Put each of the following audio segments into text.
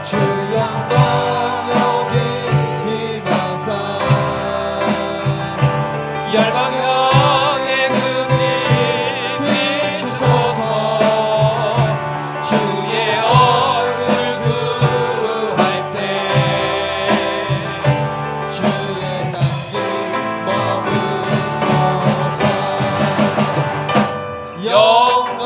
주 영광 여기 임하사 열방향의 금빛 비추소서. 주의 얼굴 구할 때 주의 향기 머무소서. 영광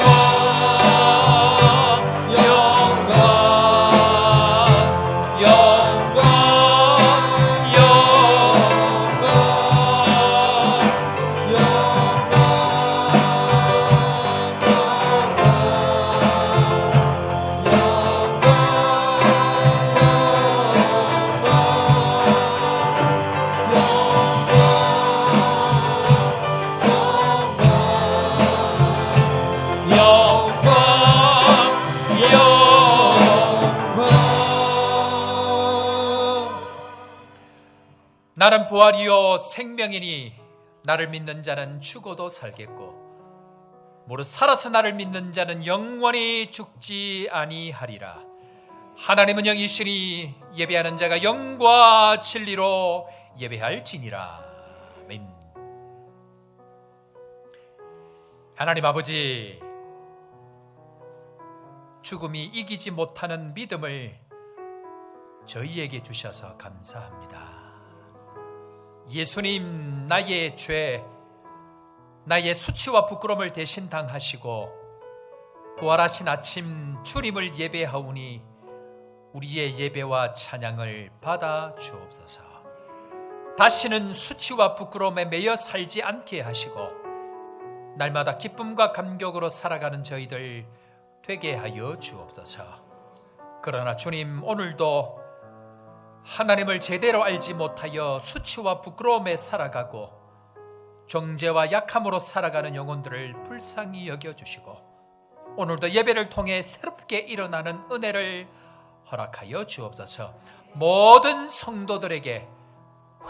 영광 영광 나는 부활이요 생명이니 나를 믿는 자는 죽어도 살겠고 무릇 살아서 나를 믿는 자는 영원히 죽지 아니하리라. 하나님은 영이시니 예배하는 자가 영과 진리로 예배할지니라. 아멘. 하나님 아버지, 죽음이 이기지 못하는 믿음을 저희에게 주셔서 감사합니다. 예수님, 나의 죄, 나의 수치와 부끄러움을 대신 당하시고 부활하신 아침 주님을 예배하오니 우리의 예배와 찬양을 받아 주옵소서. 다시는 수치와 부끄러움에 매여 살지 않게 하시고 날마다 기쁨과 감격으로 살아가는 저희들 되게 하여 주옵소서. 그러나 주님, 오늘도 하나님을 제대로 알지 못하여 수치와 부끄러움에 살아가고 정죄와 약함으로 살아가는 영혼들을 불쌍히 여겨주시고 오늘도 예배를 통해 새롭게 일어나는 은혜를 허락하여 주옵소서. 모든 성도들에게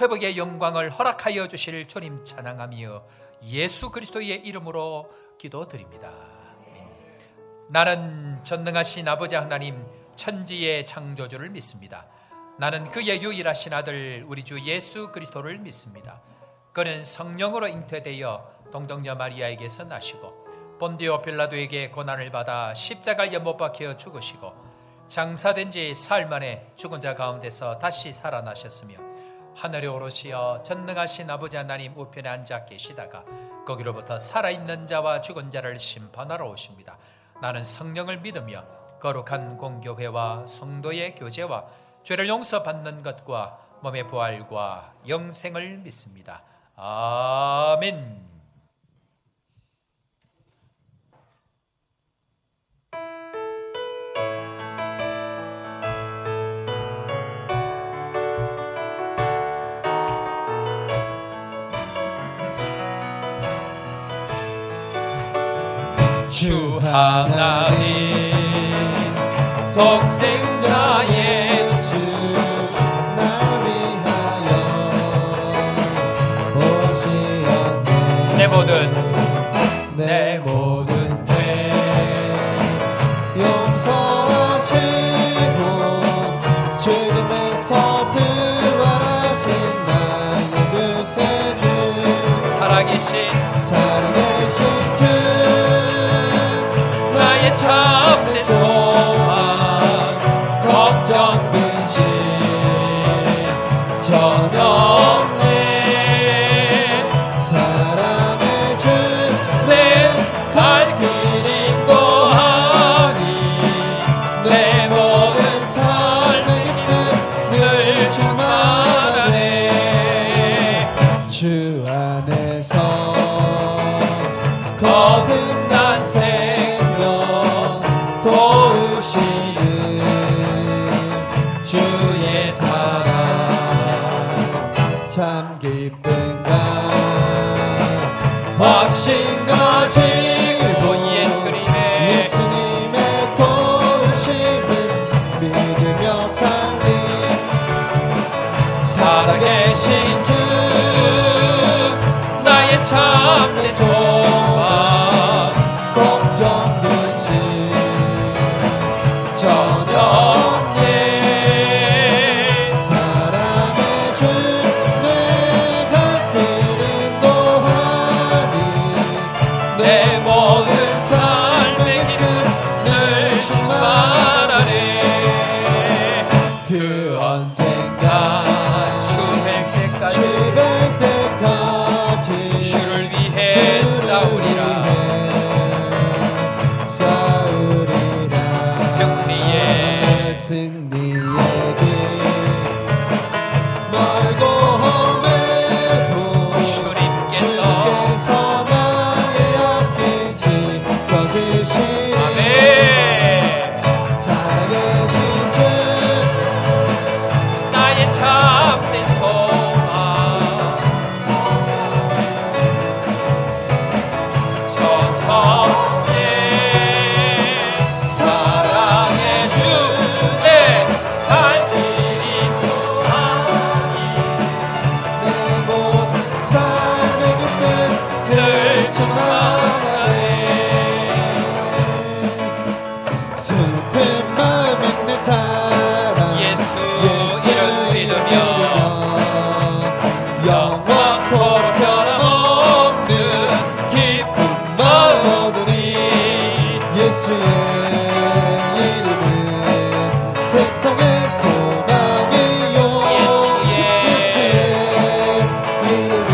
회복의 영광을 허락하여 주실 주님 찬양하며 예수 그리스도의 이름으로 기도드립니다. 나는 전능하신 아버지 하나님 천지의 창조주를 믿습니다. 나는 그의 유일하신 아들 우리 주 예수 그리스도를 믿습니다. 그는 성령으로 잉태되어 동정녀 마리아에게서 나시고 본디오 빌라도에게 고난을 받아 십자가에 못 박혀 죽으시고 장사된 지 사흘 만에 죽은 자 가운데서 다시 살아나셨으며 하늘에 오르시어 전능하신 아버지 하나님 우편에 앉아 계시다가 거기로부터 살아있는 자와 죽은 자를 심판하러 오십니다. 나는 성령을 믿으며 거룩한 공교회와 성도의 교제와 죄를 용서받는 것과 몸의 부활과 영생을 믿습니다. 아멘. 주 하나님 독생자 예수 날 위하여 오시었네. 내 모든 죄 용서하시고 죽음에서 부활하신 나의 구세주 살아계신 주 나의 참된 소망 걱정 근심 전혀 없네. 사랑의 주 내 갈 길 인도하니 내 모든 삶의 기쁨 늘 충만하네. 주 안에서 거듭난 생명 도우시는 주의 사랑 참 기쁜가 확신과 즐거움 예수님의 도우심을 믿으며 살리 살아계신 주 나의 참된 소망 걱정 근심 전혀 없네. 니에게 멀고 험해도 주께서 나의 앞길 지켜주시니 아멘. 살아계신 주 나의 참된 소망 정성에 사랑의 주내 간절히 구하니 내 모든 삶의 기쁨 늘 충만하네. 슬픈 마음 있는 사람 예수 예수를 이름 믿으며 영원토록 변함없는 기쁨 얻으니 예수의 이름은 세상의 소망이요 예수의 이름은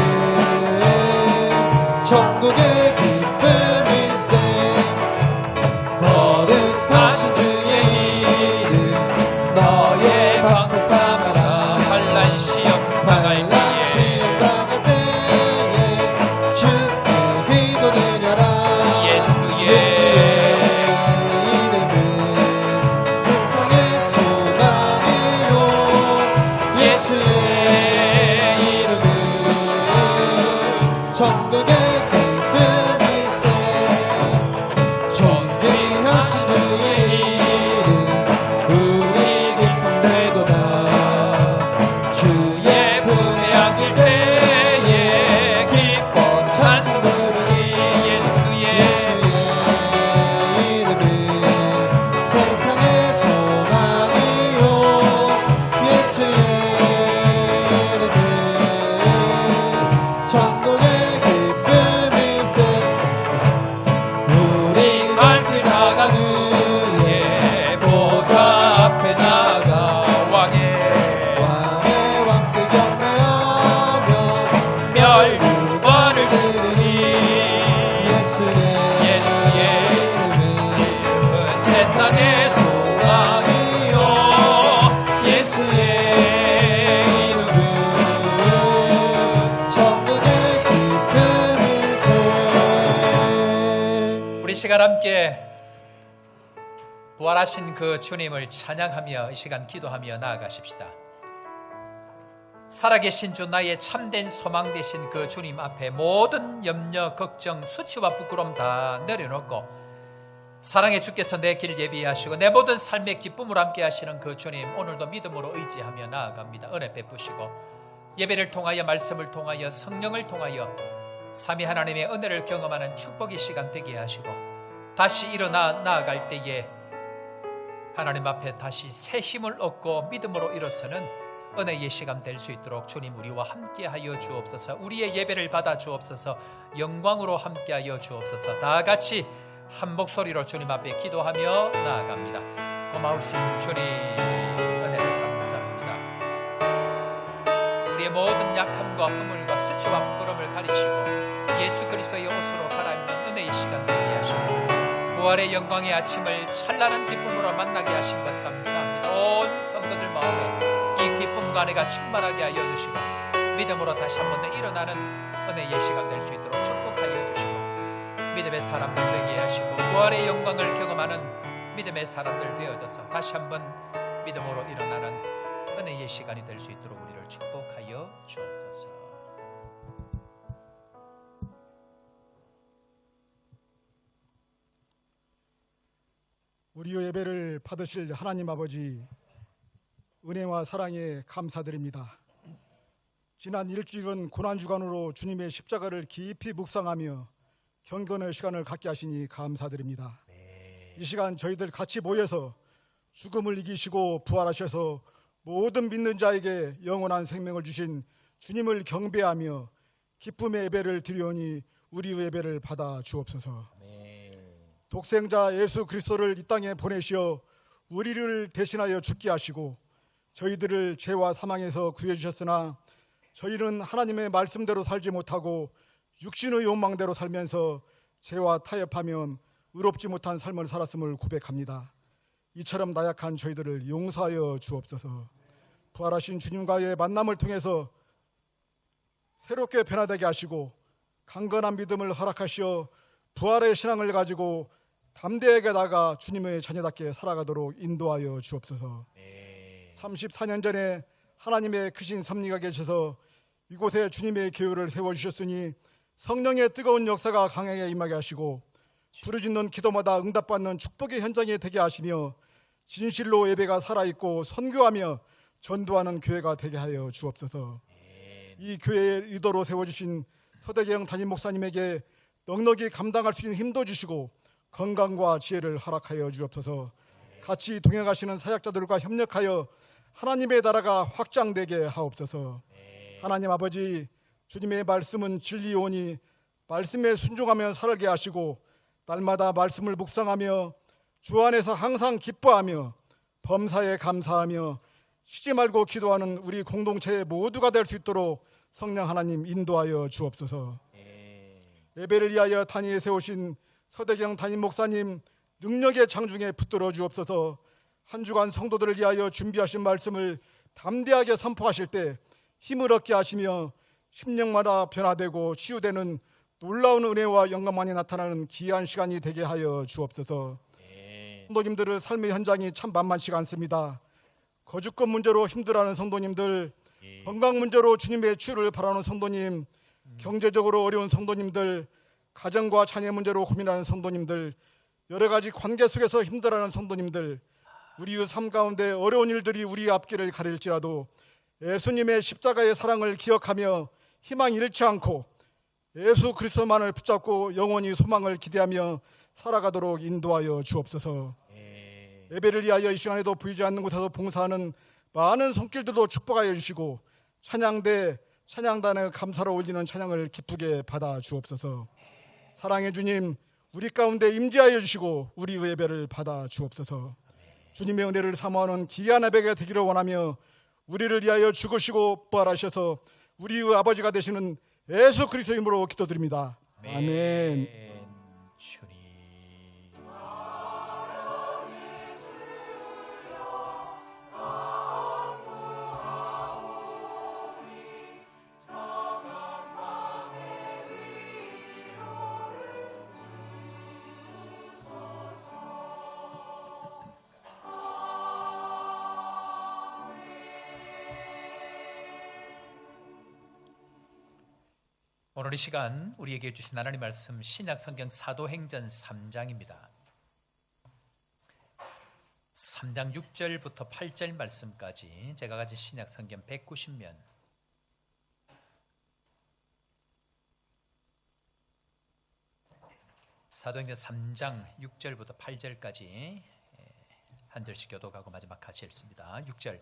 천국의 기쁨일세 거룩하신 주의 이름 너의 방패 삼아라 환난 시험 당할 말라 때에 시험 당할 때에 주께 기도드려라 예수의 이름은 세상의 소망이요 예수의 이름은 천국의 기쁨일세 존귀하신 주의 이름 우리 기쁨 되도다 주의 품에 안길 때에 기뻐 찬송 부르니 예수의 이름은 세상의 소망이요 예수의 이름은 천국의 기쁨일세 우리 갈길 나가 그의 보좌 앞에 나가 왕의 왕의 왕께 경배하며 멸류관을 들으니 예수의 이름은 세상의 소망이요 예수의 이름은 천국의 기쁨일세 우리 시간 함께 부활하신 그 주님을 찬양하며 이 시간 기도하며 나아가십시다. 살아계신 주 나의 참된 소망 되신 그 주님 앞에 모든 염려, 걱정, 수치와 부끄러움 다 내려놓고 사랑의 주께서 내 길 예비하시고 내 모든 삶의 기쁨을 함께 하시는 그 주님 오늘도 믿음으로 의지하며 나아갑니다. 은혜 베푸시고 예배를 통하여 말씀을 통하여 성령을 통하여 삼위 하나님의 은혜를 경험하는 축복의 시간 되게 하시고 다시 일어나 나아갈 때에 하나님 앞에 다시 새 힘을 얻고 믿음으로 일어서는 은혜의 시간 될 수 있도록 주님 우리와 함께하여 주옵소서. 우리의 예배를 받아 주옵소서. 영광으로 함께하여 주옵소서. 다 같이 한 목소리로 주님 앞에 기도하며 나아갑니다. 고마우신 주님 은혜를 감사합니다. 우리의 모든 약함과 허물과 수치와 부끄러움을 가리시고 예수 그리스도의 옷으로 갈아입는 은혜의 시간 되게 하시고 부활의 영광의 아침을 찬란한 기쁨으로 만나게 하신 것 감사합니다. 온 성도들 마음에 이 기쁨과 은혜가 충만하게 하여 주시고 믿음으로 다시 한 번 더 일어나는 은혜의 시간 될 수 있도록 축복하여 주시고 믿음의 사람들 되게 하시고 부활의 영광을 경험하는 믿음의 사람들 되어져서 다시 한 번 믿음으로 일어나는 은혜의 시간이 될 수 있도록 우리를 축복하여 주옵소서. 우리의 예배를 받으실 하나님 아버지, 은혜와 사랑에 감사드립니다. 지난 일주일은 고난주간으로 주님의 십자가를 깊이 묵상하며 경건의 시간을 갖게 하시니 감사드립니다. 이 시간 저희들 같이 모여서 죽음을 이기시고 부활하셔서 모든 믿는 자에게 영원한 생명을 주신 주님을 경배하며 기쁨의 예배를 드리오니 우리의 예배를 받아 주옵소서. 독생자 예수 그리스도를 이 땅에 보내시어 우리를 대신하여 죽게 하시고 저희들을 죄와 사망에서 구해주셨으나 저희는 하나님의 말씀대로 살지 못하고 육신의 욕망대로 살면서 죄와 타협하며 의롭지 못한 삶을 살았음을 고백합니다. 이처럼 나약한 저희들을 용서하여 주옵소서. 부활하신 주님과의 만남을 통해서 새롭게 변화되게 하시고 강건한 믿음을 허락하시어 부활의 신앙을 가지고 담대하게 나가 주님의 자녀답게 살아가도록 인도하여 주옵소서. 34년 전에 하나님의 크신 섭리가 계셔서 이곳에 주님의 교회를 세워주셨으니 성령의 뜨거운 역사가 강하게 임하게 하시고 부르짖는 기도마다 응답받는 축복의 현장이 되게 하시며 진실로 예배가 살아있고 선교하며 전도하는 교회가 되게 하여 주옵소서. 이 교회의 리더로 세워주신 서대경 담임 목사님에게 넉넉히 감당할 수 있는 힘도 주시고 건강과 지혜를 허락하여 주옵소서. 같이 동행하시는 사역자들과 협력하여 하나님의 나라가 확장되게 하옵소서. 하나님 아버지, 주님의 말씀은 진리오니 말씀에 순종하며 살게 하시고 날마다 말씀을 묵상하며 주 안에서 항상 기뻐하며 범사에 감사하며 쉬지 말고 기도하는 우리 공동체의 모두가 될 수 있도록 성령 하나님 인도하여 주옵소서. 예배를 위하여 단위에 세우신 서대경 담임 목사님 능력의 장중에 붙들어 주옵소서. 한 주간 성도들을 위하여 준비하신 말씀을 담대하게 선포하실 때 힘을 얻게 하시며 심령마다 변화되고 치유되는 놀라운 은혜와 영광만이 나타나는 귀한 시간이 되게 하여 주옵소서. 성도님들의 삶의 현장이 참 만만치가 않습니다. 거주권 문제로 힘들어하는 성도님들, 건강 문제로 주님의 치유를 바라는 성도님, 경제적으로 어려운 성도님들, 가정과 자녀 문제로 고민하는 성도님들, 여러 가지 관계 속에서 힘들어하는 성도님들, 우리의 삶 가운데 어려운 일들이 우리 앞길을 가릴지라도 예수님의 십자가의 사랑을 기억하며 희망 잃지 않고 예수 그리스도만을 붙잡고 영원히 소망을 기대하며 살아가도록 인도하여 주옵소서. 예배를 위하여 이 시간에도 보이지 않는 곳에서 봉사하는 많은 손길들도 축복하여 주시고 찬양대 찬양단의 감사로 올리는 찬양을 기쁘게 받아 주옵소서. 사랑의 주님, 우리 가운데 임재하여 주시고 우리의 예배를 받아 주옵소서. 주님의 은혜를 사모하는 귀한 예배가 되기를 원하며 우리를 위하여 죽으시고 부활하셔서 우리의 아버지가 되시는 예수 그리스도의 이름으로 기도드립니다. 아멘. 주님. 오늘 이 시간 우리에게 주신 하나님 말씀 신약성경 사도행전 3장입니다. 3장 6절부터 8절 말씀까지 제가 가진 신약성경 190면 사도행전 3장 6절부터 8절까지 한 절씩 교독하고 마지막 같이 읽습니다. 6절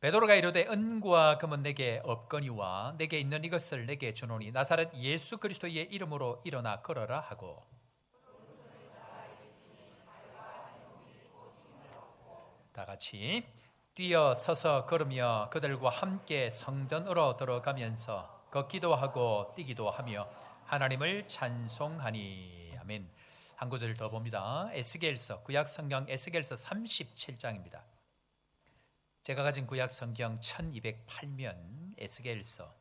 베드로가 이르되 은과 금은 내게 없거니와 내게 있는 이것을 내게 주노니 나사렛 예수 그리스도의 이름으로 일어나 걸어라 하고 다 같이 뛰어 서서 걸으며 그들과 함께 성전으로 들어가면서 걷기도 하고 뛰기도 하며 하나님을 찬송하니 아멘. 한 구절 더 봅니다. 에스겔서 구약성경 에스겔서 37장입니다. 제가 가진 구약성경 1208면 에스겔서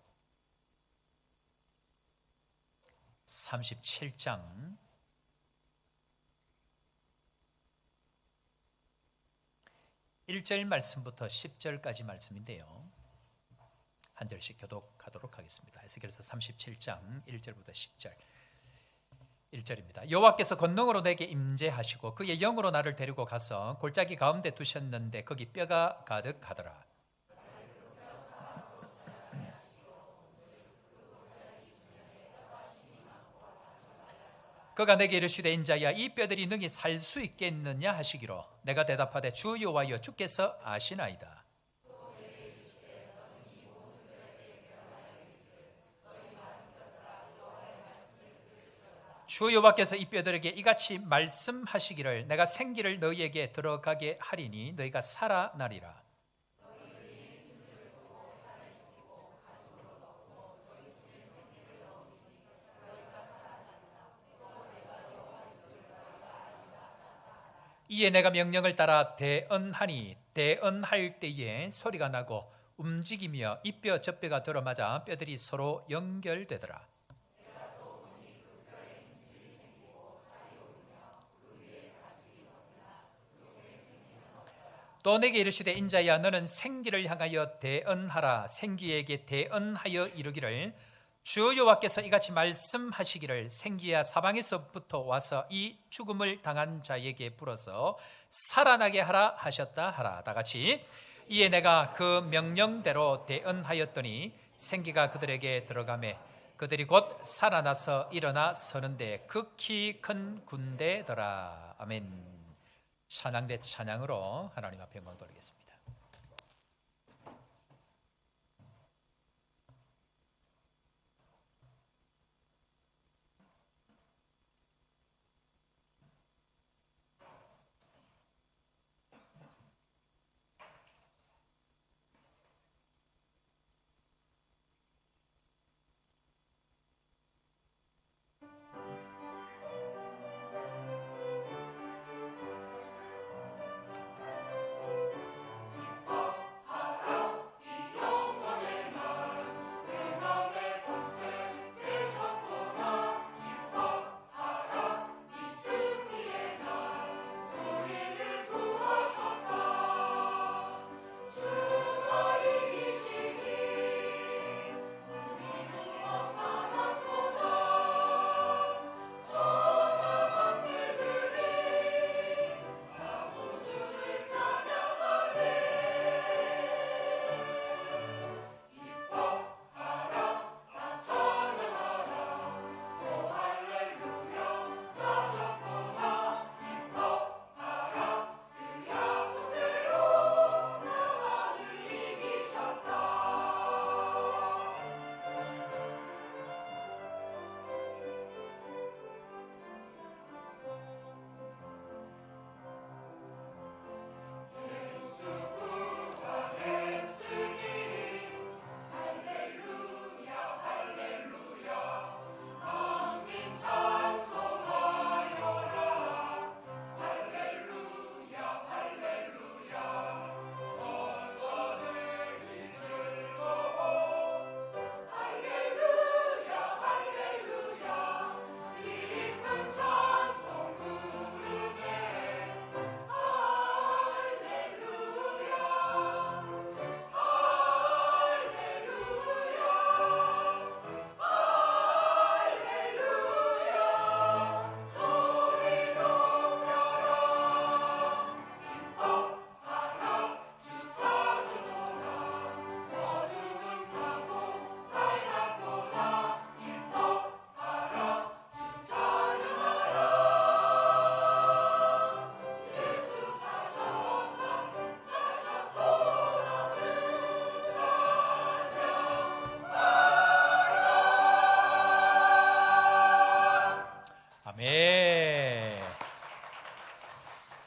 37장 1절 말씀부터 10절까지 말씀인데요. 한 절씩 교독하도록 하겠습니다. 에스겔서 37장 1절부터 10절 1절입니다. 여호와께서 권능으로 내게 임재하시고 그의 영으로 나를 데리고 가서 골짜기 가운데 두셨는데 거기 뼈가 가득하더라. 그가 내게 이르시되 인자야 이 뼈들이 능히 살 수 있겠느냐 하시기로 내가 대답하되 주 여호와여 주께서 아시나이다. 주 여호와께서 이 뼈들에게 이같이 말씀하시기를 내가 생기를 너희에게 들어가게 하리니 너희가 살아나리라. 이에 내가 명령을 따라 대언하니 대언할 때에 소리가 나고 움직이며 이 뼈 저 뼈가 들어맞아 뼈들이 서로 연결되더라. 또 내게 이르시되 인자야 너는 생기를 향하여 대언하라. 생기에게 대언하여 이르기를 주 여호와께서 이같이 말씀하시기를 생기야 사방에서부터 와서 이 죽음을 당한 자에게 불어서 살아나게 하라 하셨다 하라. 다같이 이에 내가 그 명령대로 대언하였더니 생기가 그들에게 들어가매 그들이 곧 살아나서 일어나 서는데 극히 큰 군대더라. 아멘. 찬양대 찬양으로 하나님 앞에 영광 돌리겠습니다.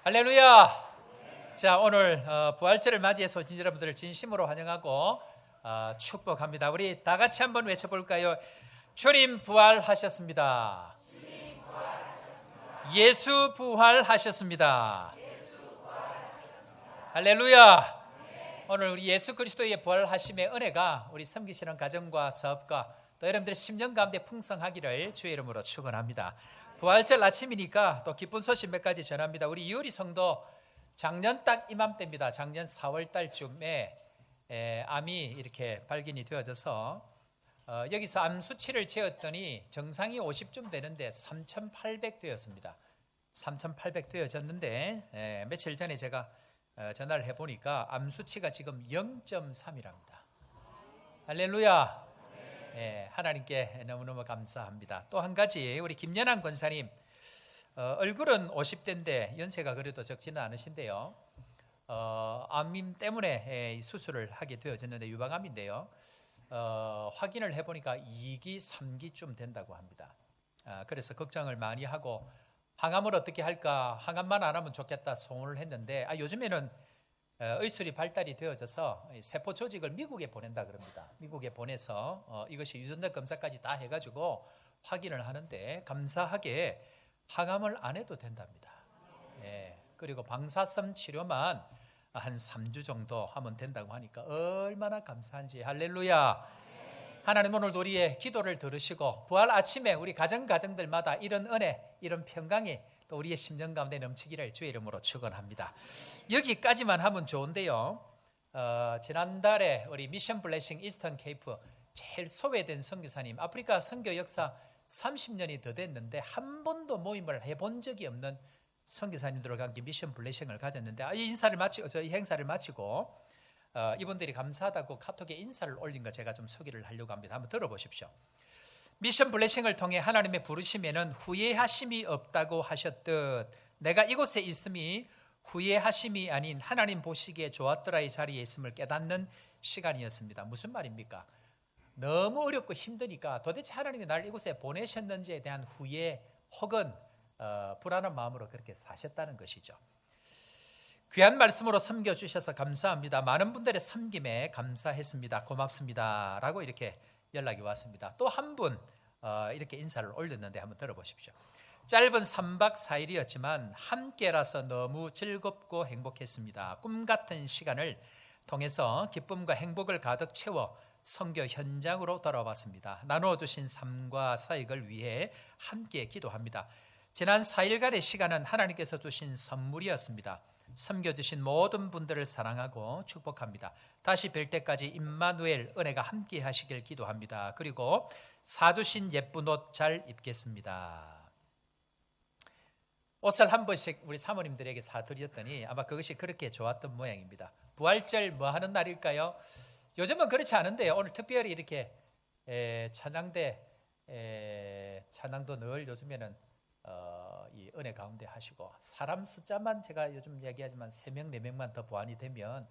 할렐루야. 자, 오늘 부활절을 맞이해서 여러분들을 진심으로 환영하고 축복합니다. 우리 다 같이 한번 외쳐볼까요? 주님 부활하셨습니다. 예수 부활하셨습니다. 할렐루야. 오늘 우리 예수 그리스도의 부활하심의 은혜가 우리 섬기시는 가정과 사업과 또 여러분들의 심령 가운데 풍성하기를 주의 이름으로 축원합니다. 부활절 아침이니까 또 기쁜 소식 몇 가지 전합니다. 우리 이효리 성도 작년 딱 이맘때입니다. 작년 4월 달쯤에 암이 이렇게 발견이 되어져서 여기서 암 수치를 재었더니 정상이 50쯤 되는데 3,800 되었습니다. 3,800 되어졌는데 며칠 전에 제가 전화를 해보니까 암 수치가 지금 0.3이랍니다. 할렐루야. 하나님께 너무너무 감사합니다. 또 한 가지 우리 김연한 권사님 얼굴은 50대인데 연세가 그래도 적지는 않으신데요. 암임 때문에 수술을 하게 되어졌는데 유방암인데요. 확인을 해보니까 2기, 3기쯤 된다고 합니다. 그래서 걱정을 많이 하고 항암을 어떻게 할까, 항암만 안 하면 좋겠다 소원을 했는데 요즘에는 의술이 발달이 되어져서 세포 조직을 미국에 보낸다 그럽니다. 미국에 보내서 이것이 유전자 검사까지 다 해가지고 확인을 하는데 감사하게 항암을 안 해도 된답니다. 그리고 방사선 치료만 한 3주 정도 하면 된다고 하니까 얼마나 감사한지. 할렐루야. 하나님 오늘도 우리의 기도를 들으시고 부활 아침에 우리 가정들마다 이런 은혜, 이런 평강이 또 우리의 심정 가운데 넘치기를 주의 이름으로 축원합니다. 여기까지만 하면 좋은데요. 지난달에 우리 미션 블레싱 이스턴 케이프 제일 소외된 선교사님, 아프리카 선교 역사 30년이 더 됐는데 한 번도 모임을 해본 적이 없는 선교사님들과 함께 미션 블레싱을 가졌는데 이 행사를 마치고 이분들이 감사하다고 카톡에 인사를 올린 거 제가 좀 소개를 하려고 합니다. 한번 들어보십시오. 미션 블레싱을 통해 하나님의 부르심에는 후회하심이 없다고 하셨듯 내가 이곳에 있음이 후회하심이 아닌 하나님 보시기에 좋았더라의 자리에 있음을 깨닫는 시간이었습니다. 무슨 말입니까? 너무 어렵고 힘드니까 도대체 하나님이 나를 이곳에 보내셨는지에 대한 후회 혹은 불안한 마음으로 그렇게 사셨다는 것이죠. 귀한 말씀으로 섬겨주셔서 감사합니다. 많은 분들의 섬김에 감사했습니다. 고맙습니다. 라고 이렇게 연락이 왔습니다. 또 한 분 이렇게 인사를 올렸는데 한번 들어보십시오. 짧은 3박 4일이었지만 함께라서 너무 즐겁고 행복했습니다. 꿈 같은 시간을 통해서 기쁨과 행복을 가득 채워 선교 현장으로 돌아왔습니다. 나누어 주신 삶과 사역을 위해 함께 기도합니다. 지난 4일간의 시간은 하나님께서 주신 선물이었습니다. 섬겨주신 모든 분들을 사랑하고 축복합니다. 다시 뵐 때까지 임마누엘 은혜가 함께 하시길 기도합니다. 그리고 사주신 예쁜 옷 잘 입겠습니다. 옷을 한 번씩 우리 사모님들에게 사드렸더니 아마 그것이 그렇게 좋았던 모양입니다. 부활절 뭐 하는 날일까요? 요즘은 그렇지 않은데요. 오늘 특별히 이렇게 찬양도 늘 요즘에는 이 은혜 가운데 하시고 사람 숫자만 제가 요즘 얘기하지만 3명, 4명만 더 보완이 되면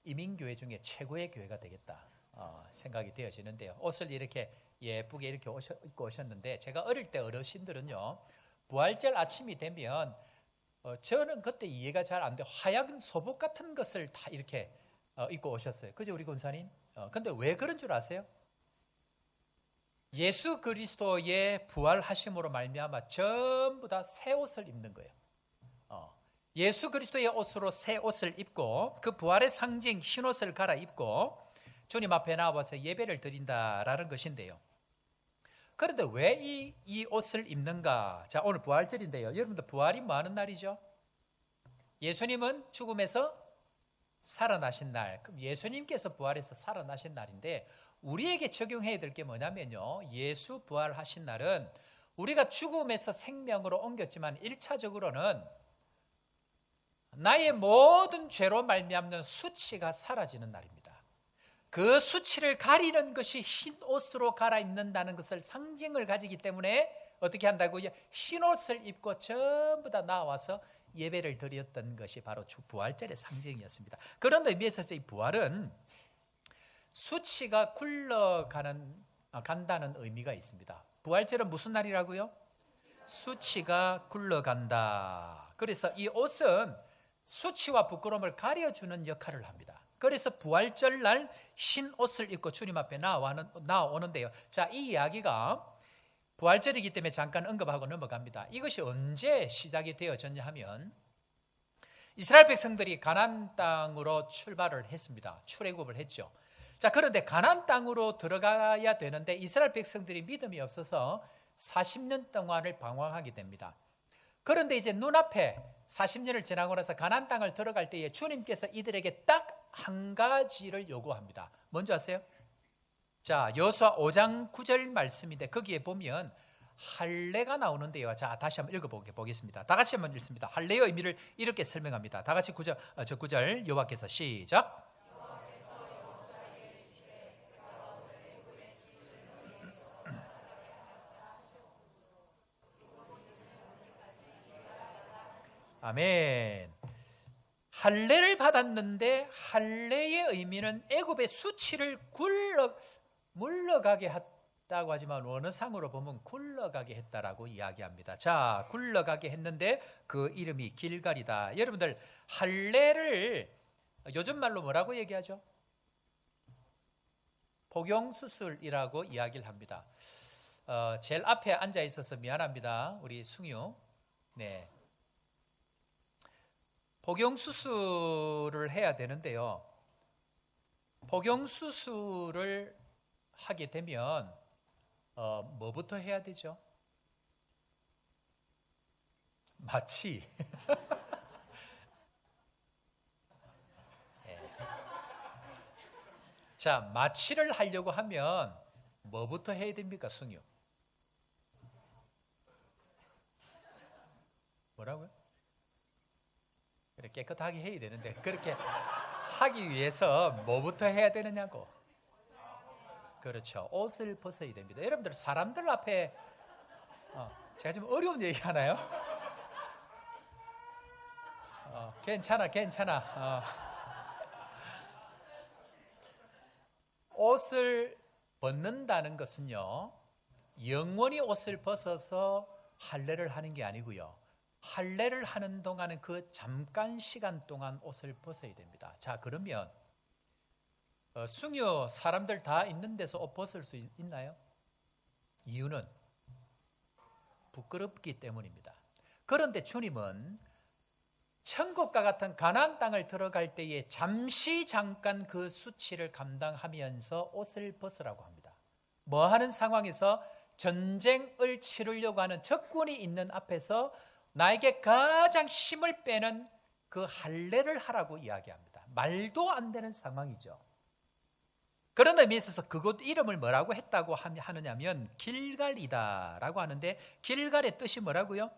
이민교회 중에 최고의 교회가 되겠다 생각이 되어지는데요. 옷을 이렇게 예쁘게 이렇게 입고 오셨는데 제가 어릴 때 어르신들은요 부활절 아침이 되면 저는 그때 이해가 잘 안 돼 하얀 소복 같은 것을 다 이렇게 입고 오셨어요. 그죠 우리 권사님? 근데 왜 그런 줄 아세요? 예수 그리스도의 부활하심으로 말미암아 전부 다 새 옷을 입는 거예요. 예수 그리스도의 옷으로 새 옷을 입고 그 부활의 상징 흰 옷을 갈아입고 주님 앞에 나와서 예배를 드린다라는 것인데요. 그런데 왜 이 옷을 입는가? 자, 오늘 부활절인데요. 여러분들 부활이 뭐 하는 날이죠? 예수님은 죽음에서 살아나신 날, 예수님께서 부활해서 살아나신 날인데 우리에게 적용해야 될 게 뭐냐면요. 예수 부활하신 날은 우리가 죽음에서 생명으로 옮겼지만 1차적으로는 나의 모든 죄로 말미암는 수치가 사라지는 날입니다. 그 수치를 가리는 것이 흰 옷으로 갈아입는다는 것을 상징을 가지기 때문에 어떻게 한다고요? 흰 옷을 입고 전부 다 나와서 예배를 드렸던 것이 바로 부활절의 상징이었습니다. 그런 의미에서 이 부활은 수치가 간다는 의미가 있습니다. 부활절은 무슨 날이라고요? 수치가 굴러간다. 그래서 이 옷은 수치와 부끄러움을 가려주는 역할을 합니다. 그래서 부활절 날 흰 옷을 입고 주님 앞에 나오는데요. 자, 이 이야기가 부활절이기 때문에 잠깐 언급하고 넘어갑니다. 이것이 언제 시작이 되어졌냐 하면 이스라엘 백성들이 가나안 땅으로 출발을 했습니다. 출애굽을 했죠. 자, 그런데 가나안 땅으로 들어가야 되는데 이스라엘 백성들이 믿음이 없어서 40년 동안을 방황하게 됩니다. 그런데 이제 눈앞에 40년을 지나고 나서 가나안 땅을 들어갈 때에 주님께서 이들에게 딱 한 가지를 요구합니다. 뭔지 아세요? 자, 여호수아 5장 9절 말씀인데 거기에 보면 할례가 나오는데요. 자, 다시 한번 읽어보겠습니다. 다 같이 한번 읽습니다. 할례의 의미를 이렇게 설명합니다. 다 같이 9절 여호와께서 시작. 아멘. 할례를 받았는데 할례의 의미는 애굽의 수치를 물러가게 했다고 하지만 원어상으로 보면 굴러가게 했다라고 이야기합니다. 자, 굴러가게 했는데 그 이름이 길갈이다. 여러분들 할례를 요즘 말로 뭐라고 얘기하죠? 복용수술이라고 이야기를 합니다. 제일 앞에 앉아 있어서 미안합니다. 우리 승유. 네. 복용수술을 해야 되는데요. 복용수술을 하게 되면 뭐부터 해야 되죠? 마취. 네. 자, 마취를 하려고 하면 뭐부터 해야 됩니까, 승유? 뭐라고요? 그래, 깨끗하게 해야 되는데 그렇게 하기 위해서 뭐부터 해야 되느냐고. 그렇죠. 옷을 벗어야 됩니다. 여러분들 사람들 앞에 제가 좀 어려운 얘기 하나요? 괜찮아. 옷을 벗는다는 것은요, 영원히 옷을 벗어서 할례를 하는 게 아니고요, 할례를 하는 동안은 그 잠깐 시간 동안 옷을 벗어야 됩니다. 자, 그러면 숭유 사람들 다 있는 데서 옷 벗을 수 있나요? 이유는 부끄럽기 때문입니다. 그런데 주님은 천국과 같은 가나안 땅을 들어갈 때에 잠깐 그 수치를 감당하면서 옷을 벗으라고 합니다. 뭐 하는 상황에서? 전쟁을 치르려고 하는 적군이 있는 앞에서 나에게 가장 힘을 빼는 그 할례를 하라고 이야기합니다. 말도 안 되는 상황이죠. 그런 의미에 있어서 그곳 이름을 뭐라고 했다고 하느냐면 길갈이다라고 하는데, 길갈의 뜻이 뭐라고요?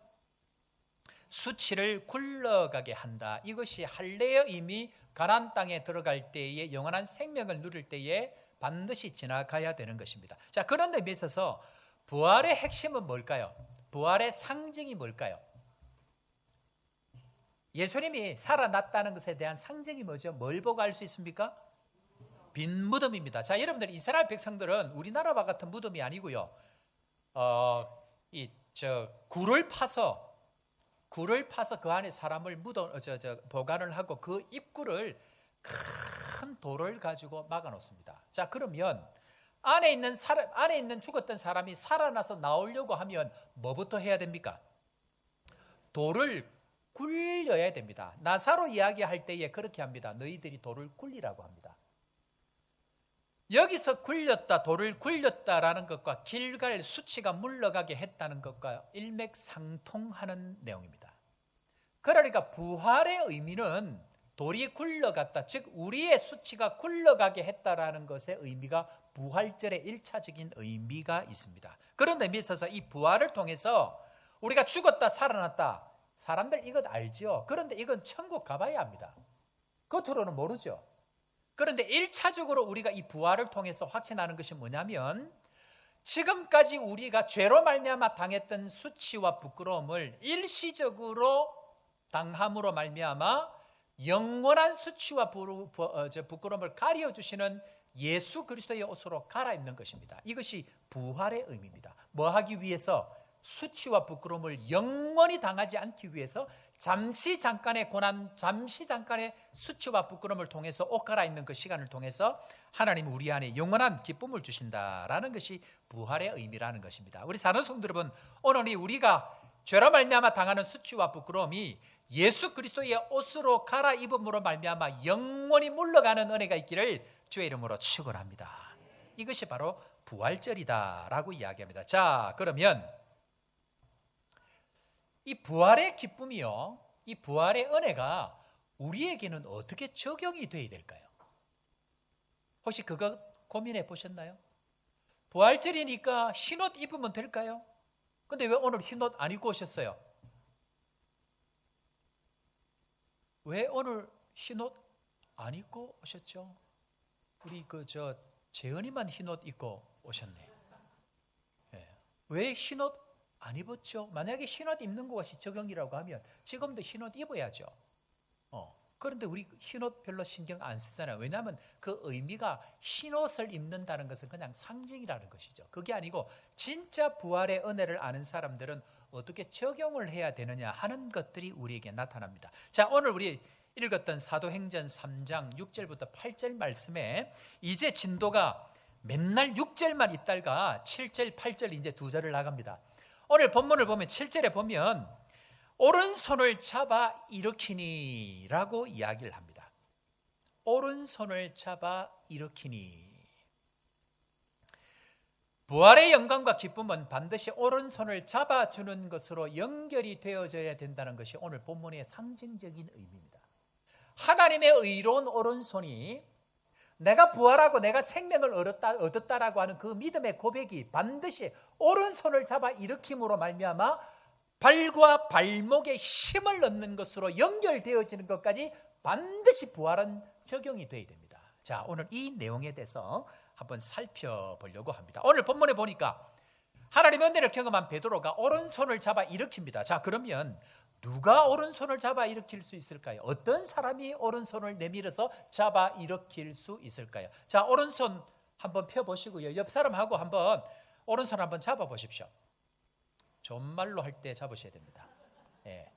수치를 굴러가게 한다. 이것이 할례의 의미, 가나안 땅에 들어갈 때에 영원한 생명을 누릴 때에 반드시 지나가야 되는 것입니다. 자, 그런 의미에 있어서 부활의 핵심은 뭘까요? 부활의 상징이 뭘까요? 예수님이 살아났다는 것에 대한 상징이 뭐죠? 뭘 보고 알 수 있습니까? 빈 무덤입니다. 자, 여러분들 이스라엘 백성들은 우리나라와 같은 무덤이 아니고요. 굴을 파서 그 안에 사람을 보관을 하고 그 입구를 큰 돌을 가지고 막아 놓습니다. 자, 그러면 안에 있는 죽었던 사람이 살아나서 나오려고 하면 뭐부터 해야 됩니까? 돌을 굴려야 됩니다. 나사로 이야기할 때에 그렇게 합니다. 너희들이 돌을 굴리라고 합니다. 여기서 돌을 굴렸다라는 것과 길갈 수치가 물러가게 했다는 것과 일맥상통하는 내용입니다. 그러니까 부활의 의미는 돌이 굴러갔다, 즉 우리의 수치가 굴러가게 했다라는 것의 의미가 부활절의 1차적인 의미가 있습니다. 그런 의미에 있어서 이 부활을 통해서 우리가 죽었다 살아났다, 사람들 이것 알죠? 그런데 이건 천국 가봐야 합니다. 겉으로는 모르죠. 그런데 1차적으로 우리가 이 부활을 통해서 확신하는 것이 뭐냐면, 지금까지 우리가 죄로 말미암아 당했던 수치와 부끄러움을 일시적으로 당함으로 말미암아 영원한 수치와 부끄러움을 가려주시는 예수 그리스도의 옷으로 갈아입는 것입니다. 이것이 부활의 의미입니다. 뭐 하기 위해서? 수치와 부끄러움을 영원히 당하지 않기 위해서 잠시 잠깐의 고난, 잠시 잠깐의 수치와 부끄러움을 통해서 옷 갈아입는 그 시간을 통해서 하나님은 우리 안에 영원한 기쁨을 주신다라는 것이 부활의 의미라는 것입니다. 우리 사는 성도 여러분, 오늘 우리가 죄로 말미암아 당하는 수치와 부끄러움이 예수 그리스도의 옷으로 갈아입음으로 말미암아 영원히 물러가는 은혜가 있기를 주의 이름으로 축원합니다. 이것이 바로 부활절이다라고 이야기합니다. 자, 그러면 이 부활의 기쁨이요, 이 부활의 은혜가 우리에게는 어떻게 적용이 돼야 될까요? 혹시 그거 고민해 보셨나요? 부활절이니까 흰옷 입으면 될까요? 근데 왜 오늘 흰옷 안 입고 오셨어요? 왜 오늘 흰옷 안 입고 오셨죠? 우리 재은이만 흰옷 입고 오셨네. 네. 왜 흰옷 안 입었죠? 만약에 흰옷 입는 것이 적용이라고 하면 지금도 흰옷 입어야죠. 그런데 우리 흰옷 별로 신경 안 쓰잖아요. 왜냐하면 그 의미가 흰옷을 입는다는 것은 그냥 상징이라는 것이죠. 그게 아니고 진짜 부활의 은혜를 아는 사람들은 어떻게 적용을 해야 되느냐 하는 것들이 우리에게 나타납니다. 자, 오늘 우리 읽었던 사도행전 3장 6절부터 8절 말씀에 이제 진도가 맨날 6절만 있다가 7절, 8절 이제 2절을 나갑니다. 오늘 본문을 보면 7절에 보면 오른손을 잡아 일으키니 라고 이야기를 합니다. 오른손을 잡아 일으키니. 부활의 영광과 기쁨은 반드시 오른손을 잡아주는 것으로 연결이 되어져야 된다는 것이 오늘 본문의 상징적인 의미입니다. 하나님의 의로운 오른손이 내가 부활하고 내가 생명을 얻었다라고 하는 그 믿음의 고백이 반드시 오른손을 잡아 일으킴으로 말미암아 발과 발목에 힘을 얻는 것으로 연결되어지는 것까지 반드시 부활은 적용이 되어야 됩니다. 자, 오늘 이 내용에 대해서 한번 살펴보려고 합니다. 오늘 본문에 보니까 하나님의 은혜를 경험한 베드로가 오른손을 잡아 일으킵니다. 자, 그러면 누가 오른손을 잡아 일으킬 수 있을까요? 어떤 사람이 오른손을 내밀어서 잡아 일으킬 수 있을까요? 자, 오른손 한번 펴보시고요. 옆 사람하고 한번 오른손 한번 잡아 보십시오. 존말로 할 때 잡으셔야 됩니다. 예.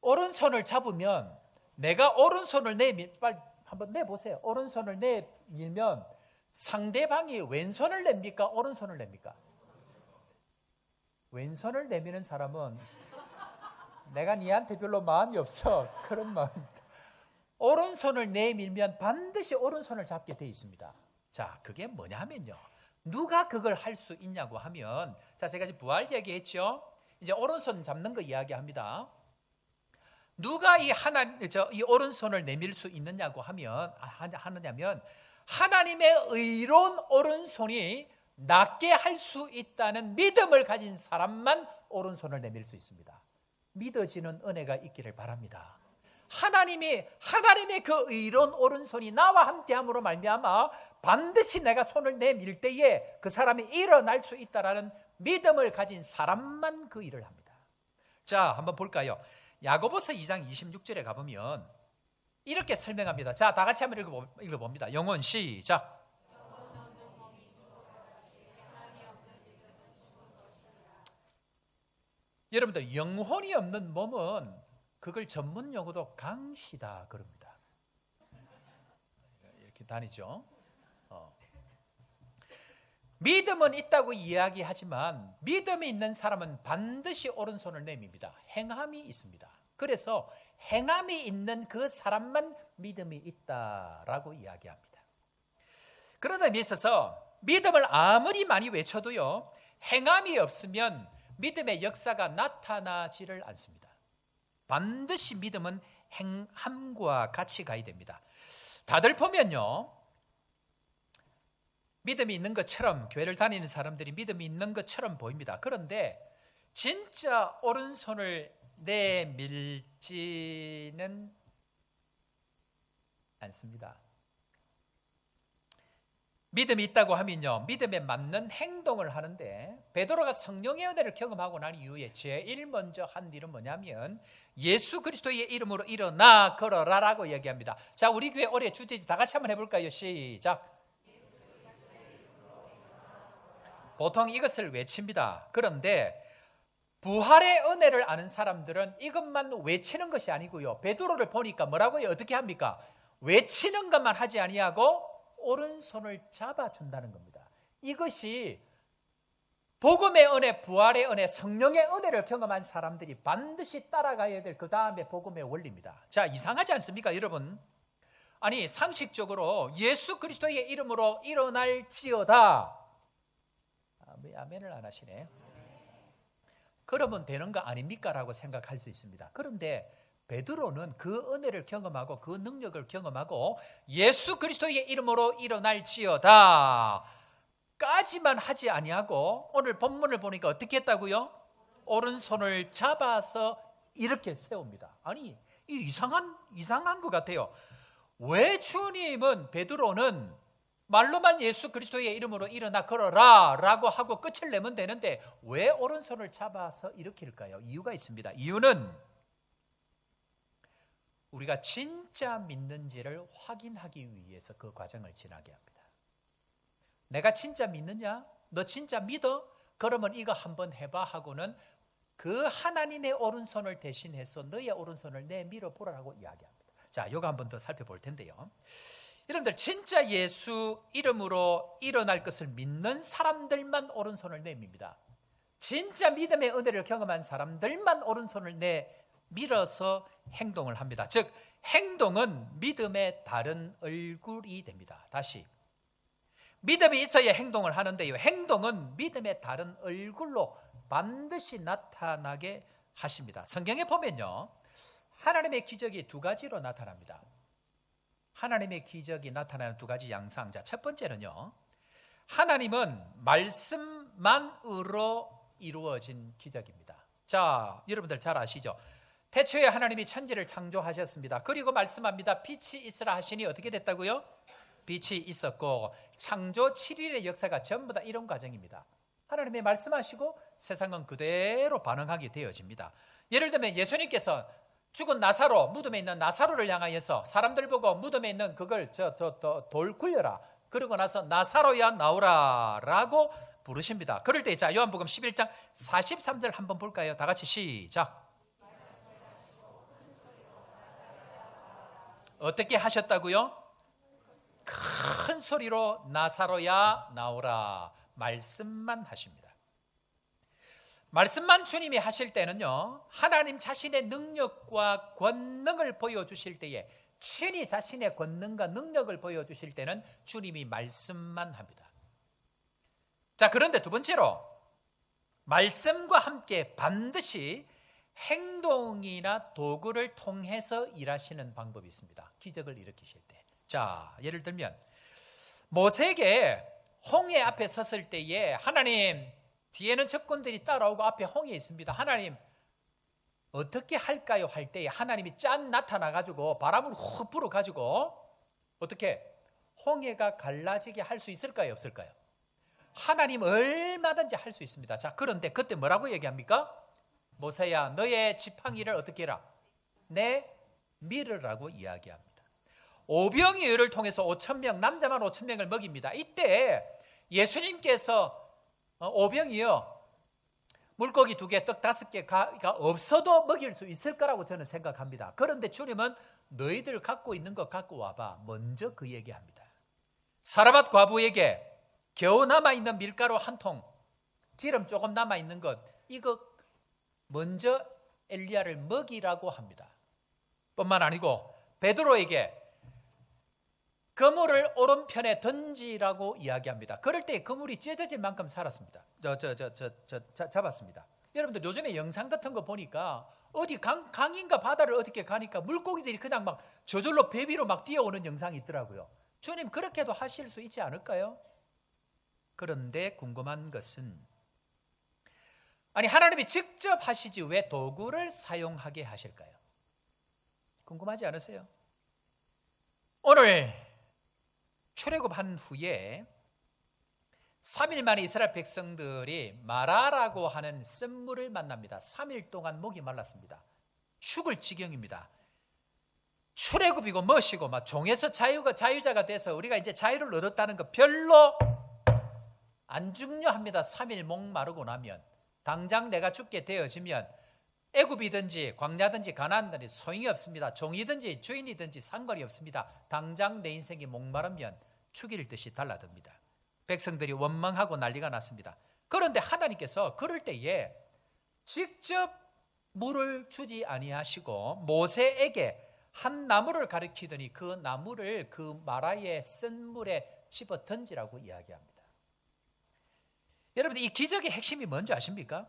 오른손을 잡으면 내가 오른손을 빨리 한번 내보세요. 오른손을 내밀면 상대방이 왼손을 냅니까? 오른손을 냅니까? 왼손을 내미는 사람은 내가 니한테 별로 마음이 없어. 그런 마음입니다. 오른손을 내밀면 반드시 오른손을 잡게 돼 있습니다. 자, 그게 뭐냐 하면요. 누가 그걸 할 수 있냐고 하면, 자, 제가 지금 부활 얘기했죠. 이제 오른손 잡는 거 이야기합니다. 누가 이 오른손을 내밀 수 있느냐고 하느냐면 하나님의 의로운 오른손이 낫게 할 수 있다는 믿음을 가진 사람만 오른손을 내밀 수 있습니다. 믿어지는 은혜가 있기를 바랍니다. 하나님의 그 의로운 오른손이 나와 함께함으로 말미암아 반드시 내가 손을 내밀 때에 그 사람이 일어날 수 있다라는 믿음을 가진 사람만 그 일을 합니다. 자, 한번 볼까요? 야고보서 2장 26절에 가보면 이렇게 설명합니다. 자, 다 같이 한번 읽어봅니다. 영원 시작. 여러분들, 영혼이 없는 몸은 그걸 전문 용어도 강시다 그럽니다. 이렇게 다니죠. 믿음은 있다고 이야기하지만 믿음이 있는 사람은 반드시 오른손을 내밉니다. 행함이 있습니다. 그래서 행함이 있는 그 사람만 믿음이 있다라고 이야기합니다. 그러다 있어서 믿음을 아무리 많이 외쳐도요, 행함이 없으면 믿음의 역사가 나타나지를 않습니다. 반드시 믿음은 행함과 같이 가야 됩니다. 다들 보면요, 믿음이 있는 것처럼, 교회를 다니는 사람들이 믿음이 있는 것처럼 보입니다. 그런데 진짜 오른손을 내밀지는 않습니다. 믿음이 있다고 하면요, 믿음에 맞는 행동을 하는데, 베드로가 성령의 은혜를 경험하고 난 이후에 제일 먼저 한 일은 뭐냐면 예수 그리스도의 이름으로 일어나 걸어라라고 얘기합니다. 자, 우리 교회 올해 주제지 다 같이 한번 해볼까요? 시작. 보통 이것을 외칩니다. 그런데 부활의 은혜를 아는 사람들은 이것만 외치는 것이 아니고요, 베드로를 보니까 뭐라고요? 어떻게 합니까? 외치는 것만 하지 아니하고 오른손을 잡아준다는 겁니다. 이것이 복음의 은혜, 부활의 은혜, 성령의 은혜를 경험한 사람들이 반드시 따라가야 될 그 다음에 복음의 원리입니다. 자, 이상하지 않습니까, 여러분? 아니, 상식적으로 예수 그리스도의 이름으로 일어날지어다. 아멘을 안 하시네. 그러면 되는 거 아닙니까? 라고 생각할 수 있습니다. 그런데 베드로는 그 은혜를 경험하고 그 능력을 경험하고 예수 그리스도의 이름으로 일어날지어다 까지만 하지 아니하고 오늘 본문을 보니까 어떻게 했다고요? 오른손을 잡아서 이렇게 세웁니다. 아니, 이상한 것 같아요. 왜 주님은 베드로는 말로만 예수 그리스도의 이름으로 일어나 걸어라 라고 하고 끝을 내면 되는데 왜 오른손을 잡아서 일으킬까요? 이유가 있습니다. 이유는 우리가 진짜 믿는지를 확인하기 위해서 그 과정을 지나게 합니다. 내가 진짜 믿느냐? 너 진짜 믿어? 그러면 이거 한번 해봐 하고는 그 하나님의 오른손을 대신해서 너의 오른손을 내밀어 보라고 이야기합니다. 자, 이거 한번 더 살펴볼 텐데요. 여러분들, 진짜 예수 이름으로 일어날 것을 믿는 사람들만 오른손을 내밉니다. 진짜 믿음의 은혜를 경험한 사람들만 오른손을 내밀어서 행동을 합니다. 즉 행동은 믿음의 다른 얼굴이 됩니다. 다시, 믿음이 있어야 행동을 하는데요, 행동은 믿음의 다른 얼굴로 반드시 나타나게 하십니다. 성경에 보면요, 하나님의 기적이 두 가지로 나타납니다. 하나님의 기적이 나타나는 두 가지 양상. 자, 첫 번째는요, 하나님은 말씀만으로 이루어진 기적입니다. 자, 여러분들 잘 아시죠? 태초에 하나님이 천지를 창조하셨습니다. 그리고 말씀합니다. 빛이 있으라 하시니 어떻게 됐다고요? 빛이 있었고, 창조 7일의 역사가 전부 다 이런 과정입니다. 하나님이 말씀하시고 세상은 그대로 반응하게 되어집니다. 예를 들면 예수님께서 죽은 나사로, 무덤에 있는 나사로를 향하여서 사람들 보고 무덤에 있는 그걸 돌 굴려라, 그러고 나서 나사로야 나오라 라고 부르십니다. 그럴 때 자, 요한복음 11장 43절 한번 볼까요? 다 같이 시작. 어떻게 하셨다고요? 큰 소리로 나사로야 나오라, 말씀만 하십니다. 말씀만 주님이 하실 때는요, 하나님 자신의 능력과 권능을 보여주실 때에, 신이 자신의 권능과 능력을 보여주실 때는 주님이 말씀만 합니다. 자, 그런데 두 번째로 말씀과 함께 반드시 행동이나 도구를 통해서 일하시는 방법이 있습니다. 기적을 일으키실 때. 자, 예를 들면 모세에게 홍해 앞에 섰을 때에 하나님, 뒤에는 적군들이 따라오고 앞에 홍해 있습니다. 하나님 어떻게 할까요? 할 때에 하나님이 짠 나타나가지고 바람을 훅 불어가지고 어떻게 홍해가 갈라지게 할 수 있을까요? 없을까요? 하나님 얼마든지 할 수 있습니다. 자, 그런데 그때 뭐라고 얘기합니까? 모세야, 너의 지팡이를 어떻게 해라? 내밀으라고 이야기합니다. 오병이어를 통해서 5,000명, 남자만 5,000명을 먹입니다. 이때 예수님께서 오병이어 물고기 2개, 떡 5개가 없어도 먹일 수 있을 거라고 저는 생각합니다. 그런데 주님은 너희들 갖고 있는 것 갖고 와봐, 먼저 그 얘기합니다. 사라밧 과부에게 겨우 남아있는 밀가루 한 통, 기름 조금 남아있는 것, 이거 먼저 엘리야를 먹이라고 합니다. 뿐만 아니고 베드로에게 그물을 오른편에 던지라고 이야기합니다. 그럴 때 그물이 찢어질 만큼 살았습니다. 잡았습니다. 여러분들 요즘에 영상 같은 거 보니까 어디 강인가 바다를 어떻게 가니까 물고기들이 그냥 막 저절로 배 위로 막 뛰어오는 영상이 있더라고요. 주님 그렇게도 하실 수 있지 않을까요? 그런데 궁금한 것은, 아니 하나님이 직접 하시지 왜 도구를 사용하게 하실까요? 궁금하지 않으세요? 오늘 출애굽한 후에 3일 만에 이스라엘 백성들이 마라라고 하는 쓴물을 만납니다. 3일 동안 목이 말랐습니다. 죽을 지경입니다. 출애굽이고 멋이고 막 종에서 자유자가 돼서 우리가 이제 자유를 얻었다는 거 별로 안 중요합니다. 3일 목 마르고 나면, 당장 내가 죽게 되어지면 애굽이든지 광야든지 가나안이든지 소용이 없습니다. 종이든지 주인이든지 상관이 없습니다. 당장 내 인생이 목마르면 죽일 듯이 달라듭니다. 백성들이 원망하고 난리가 났습니다. 그런데 하나님께서 그럴 때에 직접 물을 주지 아니하시고 모세에게 한 나무를 가리키더니 그 나무를 그 마라의 쓴 물에 집어 던지라고 이야기합니다. 여러분, 이 기적의 핵심이 뭔지 아십니까?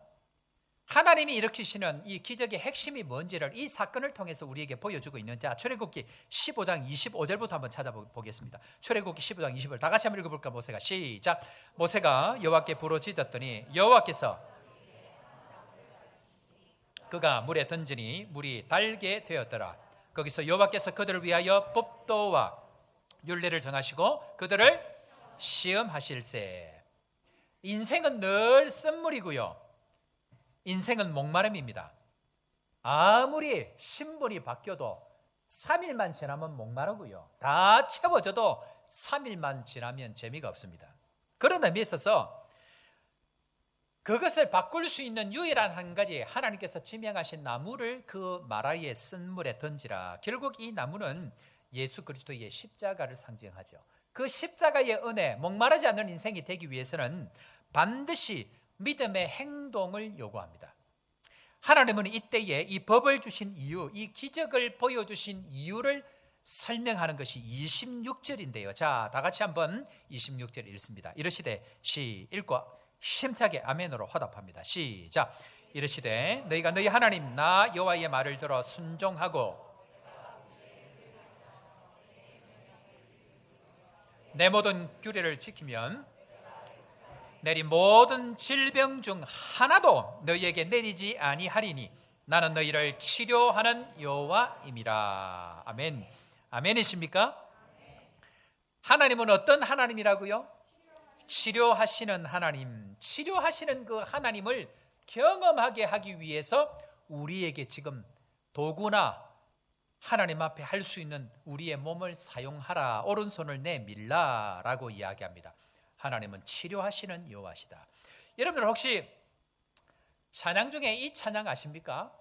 하나님이 일으키시는 이 기적의 핵심이 뭔지를 이 사건을 통해서 우리에게 보여주고 있는, 자, 출애굽기 15장 25절부터 한번 찾아보겠습니다. 출애굽기 15장 25절 다 같이 한번 읽어볼까? 모세가 시작. 모세가 여호와께 부르짖었더니 여호와께서 그가 물에 던지니 물이 달게 되었더라. 거기서 여호와께서 그들을 위하여 법도와 율례를 정하시고 그들을 시험하실세. 인생은 늘 쓴물이고요, 인생은 목마름입니다. 아무리 신분이 바뀌어도 3일만 지나면 목마르고요, 다 채워져도 3일만 지나면 재미가 없습니다. 그런 의미에 있어서 그것을 바꿀 수 있는 유일한 한 가지, 하나님께서 지명하신 나무를 그 마라의 쓴 물에 던지라. 결국 이 나무는 예수 그리스도의 십자가를 상징하죠. 그 십자가의 은혜, 목마르지 않는 인생이 되기 위해서는 반드시 믿음의 행동을 요구합니다. 하나님은 이때에 이 법을 주신 이유, 이 기적을 보여주신 이유를 설명하는 것이 26절인데요. 자, 다 같이 한번 26절 읽습니다. 이르시되 읽고 힘차게 아멘으로 화답합니다. 시작. 이르시되 너희가 너희 하나님 나 여호와의 말을 들어 순종하고 내 모든 규례를 지키면 내린 모든 질병 중 하나도 너희에게 내리지 아니하리니 나는 너희를 치료하는 여호와임이라. 아멘. 아멘이십니까? 하나님은 어떤 하나님이라고요? 치료하시는 하나님. 치료하시는 그 하나님을 경험하게 하기 위해서 우리에게 지금 도구나 하나님 앞에 할 수 있는 우리의 몸을 사용하라. 오른손을 내밀라라고 이야기합니다. 하나님은 치료하시는 여호와시다. 여러분들 혹시 찬양 중에 이 찬양 아십니까?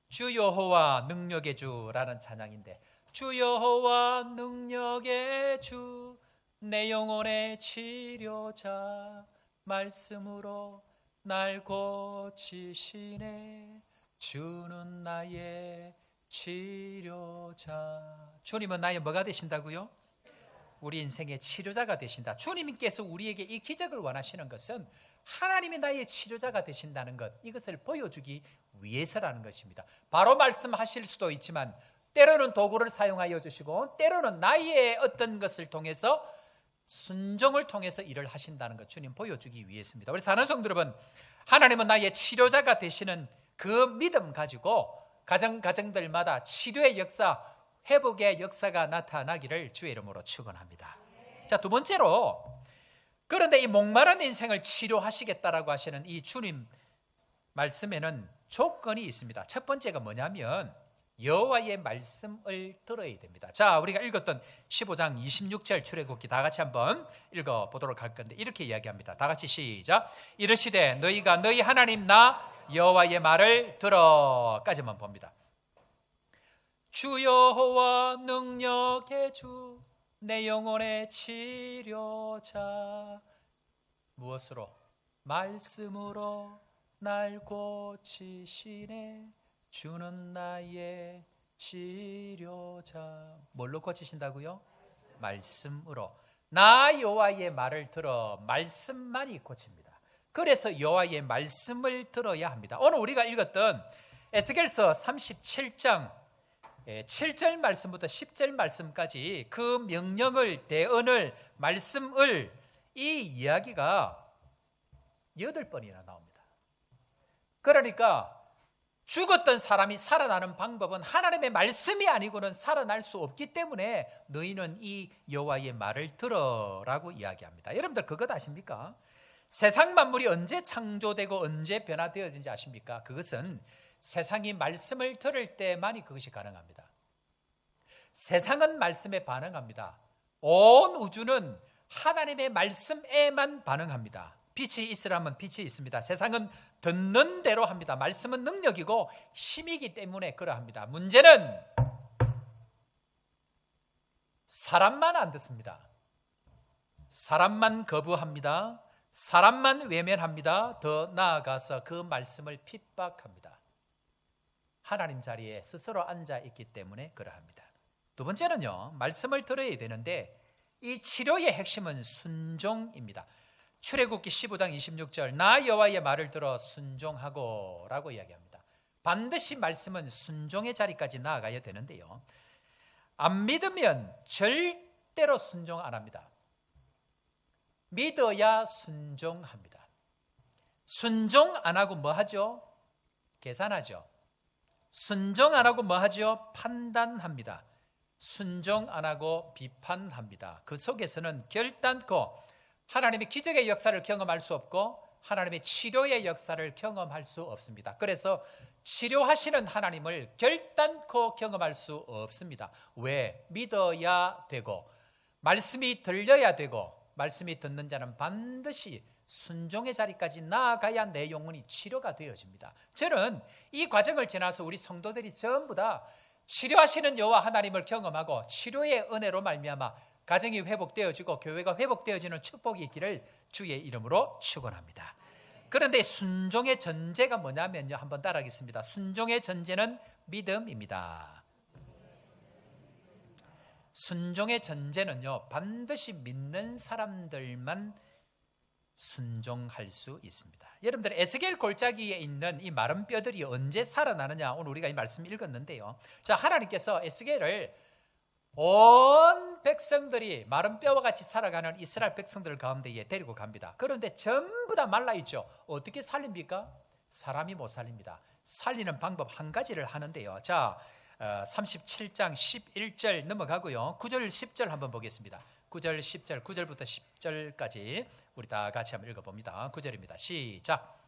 주 여호와 능력의 주라는 찬양인데, 주 여호와 능력의 주 내 영혼의 치료자 말씀으로 날 고치시네 주는 나의 치료자. 주님은 나의 뭐가 되신다고요? 우리 인생의 치료자가 되신다. 주님께서 우리에게 이 기적을 원하시는 것은 하나님이 나의 치료자가 되신다는 것, 이것을 보여주기 위해서라는 것입니다. 바로 말씀하실 수도 있지만 때로는 도구를 사용하여 주시고 때로는 나의 어떤 것을 통해서 순종을 통해서 일을 하신다는 것, 주님 보여주기 위해서입니다. 우리 사는 성도 여러분, 하나님은 나의 치료자가 되시는 그 믿음 가지고 가정들마다 치료의 역사, 회복의 역사가 나타나기를 주의 이름으로 축원합니다. 자, 두 번째로, 그런데 이 목마른 인생을 치료하시겠다라고 하시는 이 주님 말씀에는 조건이 있습니다. 첫 번째가 뭐냐면 여호와의 말씀을 들어야 됩니다. 자, 우리가 읽었던 15장 26절 출애굽기 다 같이 한번 읽어보도록 할 건데 이렇게 이야기합니다. 다 같이 시작. 이르시되 너희가 너희 하나님 나 여호와의 말을 들어까지만 봅니다. 주 여호와 능력의 주 내 영혼의 치료자 무엇으로? 말씀으로 날 고치시네 주는 나의 치료자. 뭘로 고치신다고요? 말씀으로. 나 여호와의 말을 들어 말씀만이 고칩니다. 그래서 여호와의 말씀을 들어야 합니다. 오늘 우리가 읽었던 에스겔서 37장 7절 말씀부터 10절 말씀까지 그 명령을, 대언을, 말씀을, 이 이야기가 8번이나 나옵니다. 그러니까 죽었던 사람이 살아나는 방법은 하나님의 말씀이 아니고는 살아날 수 없기 때문에 너희는 이 여호와의 말을 들어라고 이야기합니다. 여러분들 그것 아십니까? 세상 만물이 언제 창조되고 언제 변화되어진지 아십니까? 그것은 세상이 말씀을 들을 때만이 그것이 가능합니다. 세상은 말씀에 반응합니다. 온 우주는 하나님의 말씀에만 반응합니다. 빛이 있으라면 빛이 있습니다. 세상은 듣는 대로 합니다. 말씀은 능력이고 힘이기 때문에 그러합니다. 문제는 사람만 안 듣습니다. 사람만 거부합니다. 사람만 외면합니다. 더 나아가서 그 말씀을 핍박합니다. 하나님 자리에 스스로 앉아 있기 때문에 그러합니다. 두 번째는요, 말씀을 들어야 되는데 이 치료의 핵심은 순종입니다. 출애굽기 15장 26절 나 여호와의 말을 들어 순종하고 라고 이야기합니다. 반드시 말씀은 순종의 자리까지 나아가야 되는데요, 안 믿으면 절대로 순종 안 합니다. 믿어야 순종합니다. 순종 안 하고 뭐 하죠? 계산하죠. 순종 안 하고 뭐 하죠? 판단합니다. 순종 안 하고 비판합니다. 그 속에서는 결단코 하나님의 기적의 역사를 경험할 수 없고 하나님의 치료의 역사를 경험할 수 없습니다. 그래서 치료하시는 하나님을 결단코 경험할 수 없습니다. 왜? 믿어야 되고 말씀이 들려야 되고 말씀이 듣는 자는 반드시 순종의 자리까지 나아가야 내 영혼이 치료가 되어집니다. 저는 이 과정을 지나서 우리 성도들이 전부 다 치료하시는 여호와 하나님을 경험하고 치료의 은혜로 말미암아 가정이 회복되어지고 교회가 회복되어지는 축복이 있기를 주의 이름으로 축원합니다. 그런데 순종의 전제가 뭐냐면요, 한번 따라하겠습니다. 순종의 전제는 믿음입니다. 순종의 전제는요, 반드시 믿는 사람들만 순종할 수 있습니다. 여러분들, 에스겔 골짜기에 있는 이 마른 뼈들이 언제 살아나느냐, 오늘 우리가 이 말씀 읽었는데요. 자, 하나님께서 에스겔을 온 백성들이 마른 뼈와 같이 살아가는 이스라엘 백성들 가운데에 데리고 갑니다. 그런데 전부 다 말라있죠. 어떻게 살립니까? 사람이 못 살립니다. 살리는 방법 한 가지를 하는데요. 자, 37장 11절 넘어가고요. 9절 10절 한번 보겠습니다. 9절 10절, 9절부터 10절까지 우리 다 같이 한번 읽어봅니다. 9절입니다. 시작.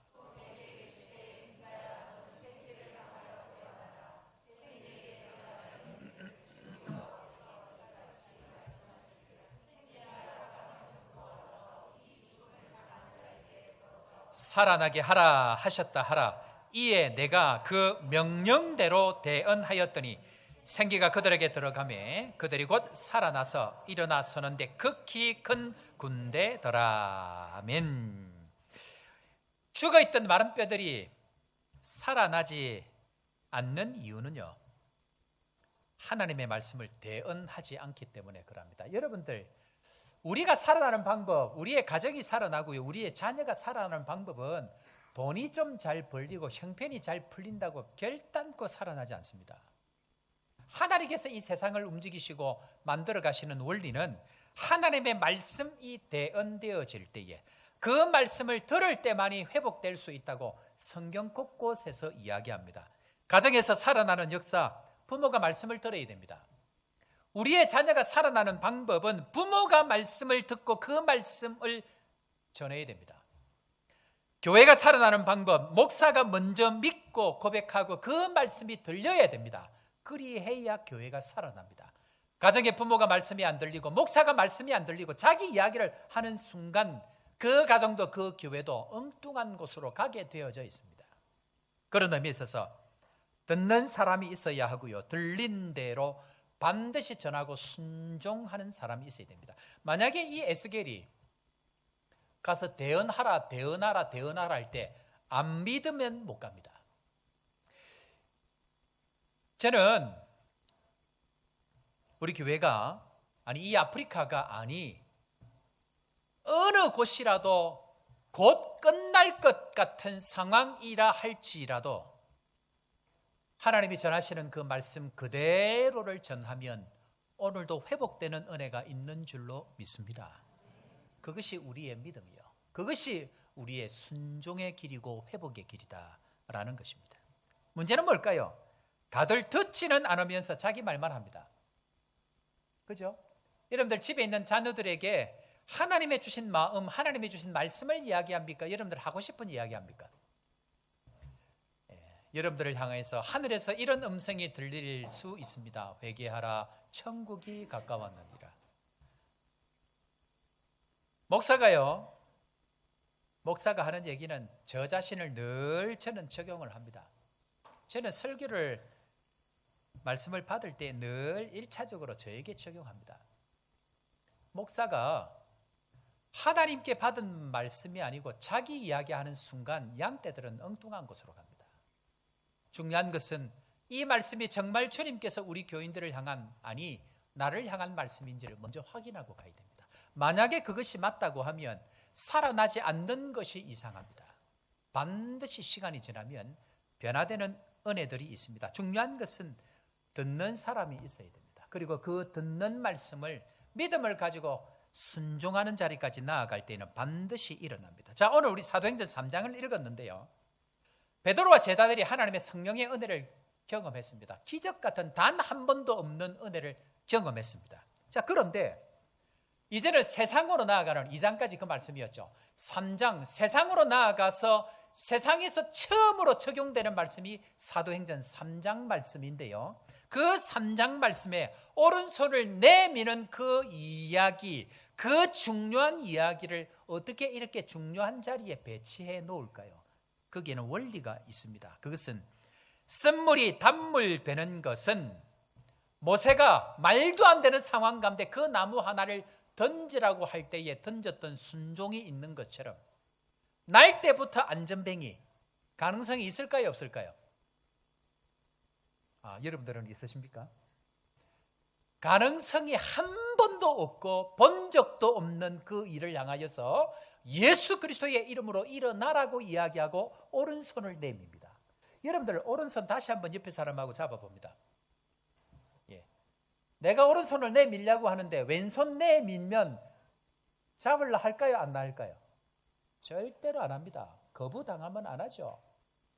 살아나게 하라 하셨다 하라. 이에 내가 그 명령대로 대언하였더니 생기가 그들에게 들어가매 그들이 곧 살아나서 일어나 서는데 극히 큰 군대더라. 아멘. 죽어있던 마른 뼈들이 살아나지 않는 이유는요, 하나님의 말씀을 대언하지 않기 때문에 그럽니다. 여러분들, 우리가 살아나는 방법, 우리의 가정이 살아나고요, 우리의 자녀가 살아나는 방법은 돈이 좀 잘 벌리고 형편이 잘 풀린다고 결단코 살아나지 않습니다. 하나님께서 이 세상을 움직이시고 만들어 가시는 원리는 하나님의 말씀이 대언되어질 때에 그 말씀을 들을 때만이 회복될 수 있다고 성경 곳곳에서 이야기합니다. 가정에서 살아나는 역사, 부모가 말씀을 들어야 됩니다. 우리의 자녀가 살아나는 방법은 부모가 말씀을 듣고 그 말씀을 전해야 됩니다. 교회가 살아나는 방법, 목사가 먼저 믿고 고백하고 그 말씀이 들려야 됩니다. 그리해야 교회가 살아납니다. 가정의 부모가 말씀이 안 들리고 목사가 말씀이 안 들리고 자기 이야기를 하는 순간 그 가정도 그 교회도 엉뚱한 곳으로 가게 되어져 있습니다. 그런 의미에 있어서 듣는 사람이 있어야 하고요, 들린 대로 반드시 전하고 순종하는 사람이 있어야 됩니다. 만약에 이 에스겔이 가서 대언하라 할 때 안 믿으면 못 갑니다. 저는 우리 교회가, 아니 이 아프리카가, 아니 어느 곳이라도 곧 끝날 것 같은 상황이라 할지라도 하나님이 전하시는 그 말씀 그대로를 전하면 오늘도 회복되는 은혜가 있는 줄로 믿습니다. 그것이 우리의 믿음이요, 그것이 우리의 순종의 길이고 회복의 길이다라는 것입니다. 문제는 뭘까요? 다들 듣지는 않으면서 자기 말만 합니다. 그죠? 여러분들 집에 있는 자녀들에게 하나님의 주신 마음, 하나님의 주신 말씀을 이야기합니까? 여러분들 하고 싶은 이야기합니까? 여러분들을 향해서 하늘에서 이런 음성이 들릴 수 있습니다. 회개하라, 천국이 가까웠느니라. 목사가 하는 얘기는 저 자신을 늘 저는 적용을 합니다. 저는 설교를, 말씀을 받을 때 늘 1차적으로 저에게 적용합니다. 목사가 하나님께 받은 말씀이 아니고 자기 이야기하는 순간 양떼들은 엉뚱한 곳으로 갑니다. 중요한 것은 이 말씀이 정말 주님께서 우리 교인들을 향한, 아니 나를 향한 말씀인지를 먼저 확인하고 가야 됩니다. 만약에 그것이 맞다고 하면 살아나지 않는 것이 이상합니다. 반드시 시간이 지나면 변화되는 은혜들이 있습니다. 중요한 것은 듣는 사람이 있어야 됩니다. 그리고 그 듣는 말씀을 믿음을 가지고 순종하는 자리까지 나아갈 때는 반드시 일어납니다. 자, 오늘 우리 사도행전 3장을 읽었는데요, 베드로와 제자들이 하나님의 성령의 은혜를 경험했습니다. 기적 같은 단 한 번도 없는 은혜를 경험했습니다. 자, 그런데 이제는 세상으로 나아가는, 2장까지 그 말씀이었죠. 3장, 세상으로 나아가서 세상에서 처음으로 적용되는 말씀이 사도행전 3장 말씀인데요, 그 3장 말씀에 오른손을 내미는 그 이야기, 그 중요한 이야기를 어떻게 이렇게 중요한 자리에 배치해 놓을까요? 거기에는 원리가 있습니다. 그것은 쓴물이 단물 되는 것은 모세가 말도 안 되는 상황 가운데 그 나무 하나를 던지라고 할 때에 던졌던 순종이 있는 것처럼 날 때부터 안전뱅이 가능성이 있을까요, 없을까요? 여러분들은 있으십니까? 가능성이 한 번도 없고 본 적도 없는 그 일을 향하여서 예수 그리스도의 이름으로 일어나라고 이야기하고 오른손을 내밉니다. 여러분들 오른손 다시 한번 옆에 사람하고 잡아봅니다. 예. 내가 오른손을 내밀려고 하는데 왼손 내밀면 잡으려 할까요, 안 할까요? 절대로 안 합니다. 거부당하면 안 하죠.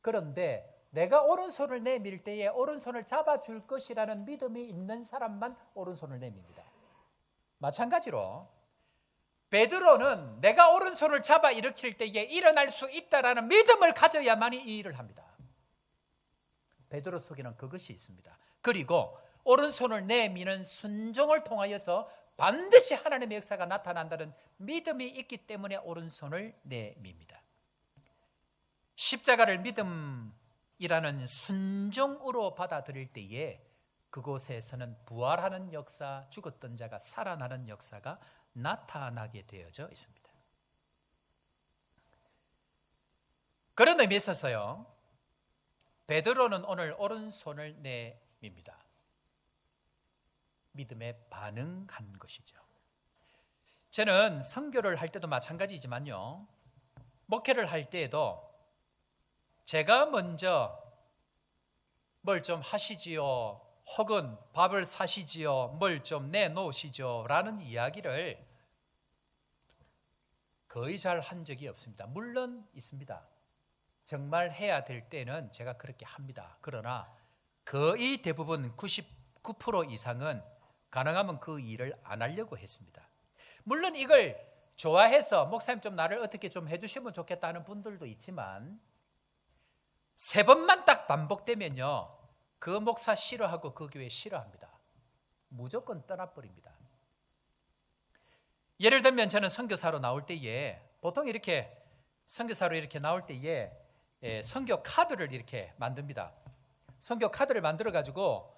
그런데 내가 오른손을 내밀 때에 오른손을 잡아줄 것이라는 믿음이 있는 사람만 오른손을 내밉니다. 마찬가지로 베드로는 내가 오른손을 잡아 일으킬 때에 일어날 수 있다라는 믿음을 가져야만이 이 일을 합니다. 베드로 속에는 그것이 있습니다. 그리고 오른손을 내미는 순종을 통하여서 반드시 하나님의 역사가 나타난다는 믿음이 있기 때문에 오른손을 내밉니다. 십자가를 믿음이라는 순종으로 받아들일 때에 그곳에서는 부활하는 역사, 죽었던 자가 살아나는 역사가 나타나게 되어져 있습니다. 그런 의미에 있어서요, 베드로는 오늘 오른손을 내밉니다. 믿음에 반응한 것이죠. 저는 선교를 할 때도 마찬가지지만요, 목회를 할 때에도 제가 먼저 뭘 좀 하시지요, 혹은 밥을 사시지요, 뭘 좀 내놓으시죠 라는 이야기를 거의 잘 한 적이 없습니다. 물론 있습니다. 정말 해야 될 때는 제가 그렇게 합니다. 그러나 거의 대부분 99% 이상은 가능하면 그 일을 안 하려고 했습니다. 물론 이걸 좋아해서 목사님 좀 나를 어떻게 좀 해주시면 좋겠다 하는 분들도 있지만 3번만 딱 반복되면요, 그 목사 싫어하고 그 교회 싫어합니다. 무조건 떠나버립니다. 예를 들면 저는 선교사로 나올 때에 보통 이렇게 선교사로 이렇게 나올 때에 선교 카드를 이렇게 만듭니다. 선교 카드를 만들어 가지고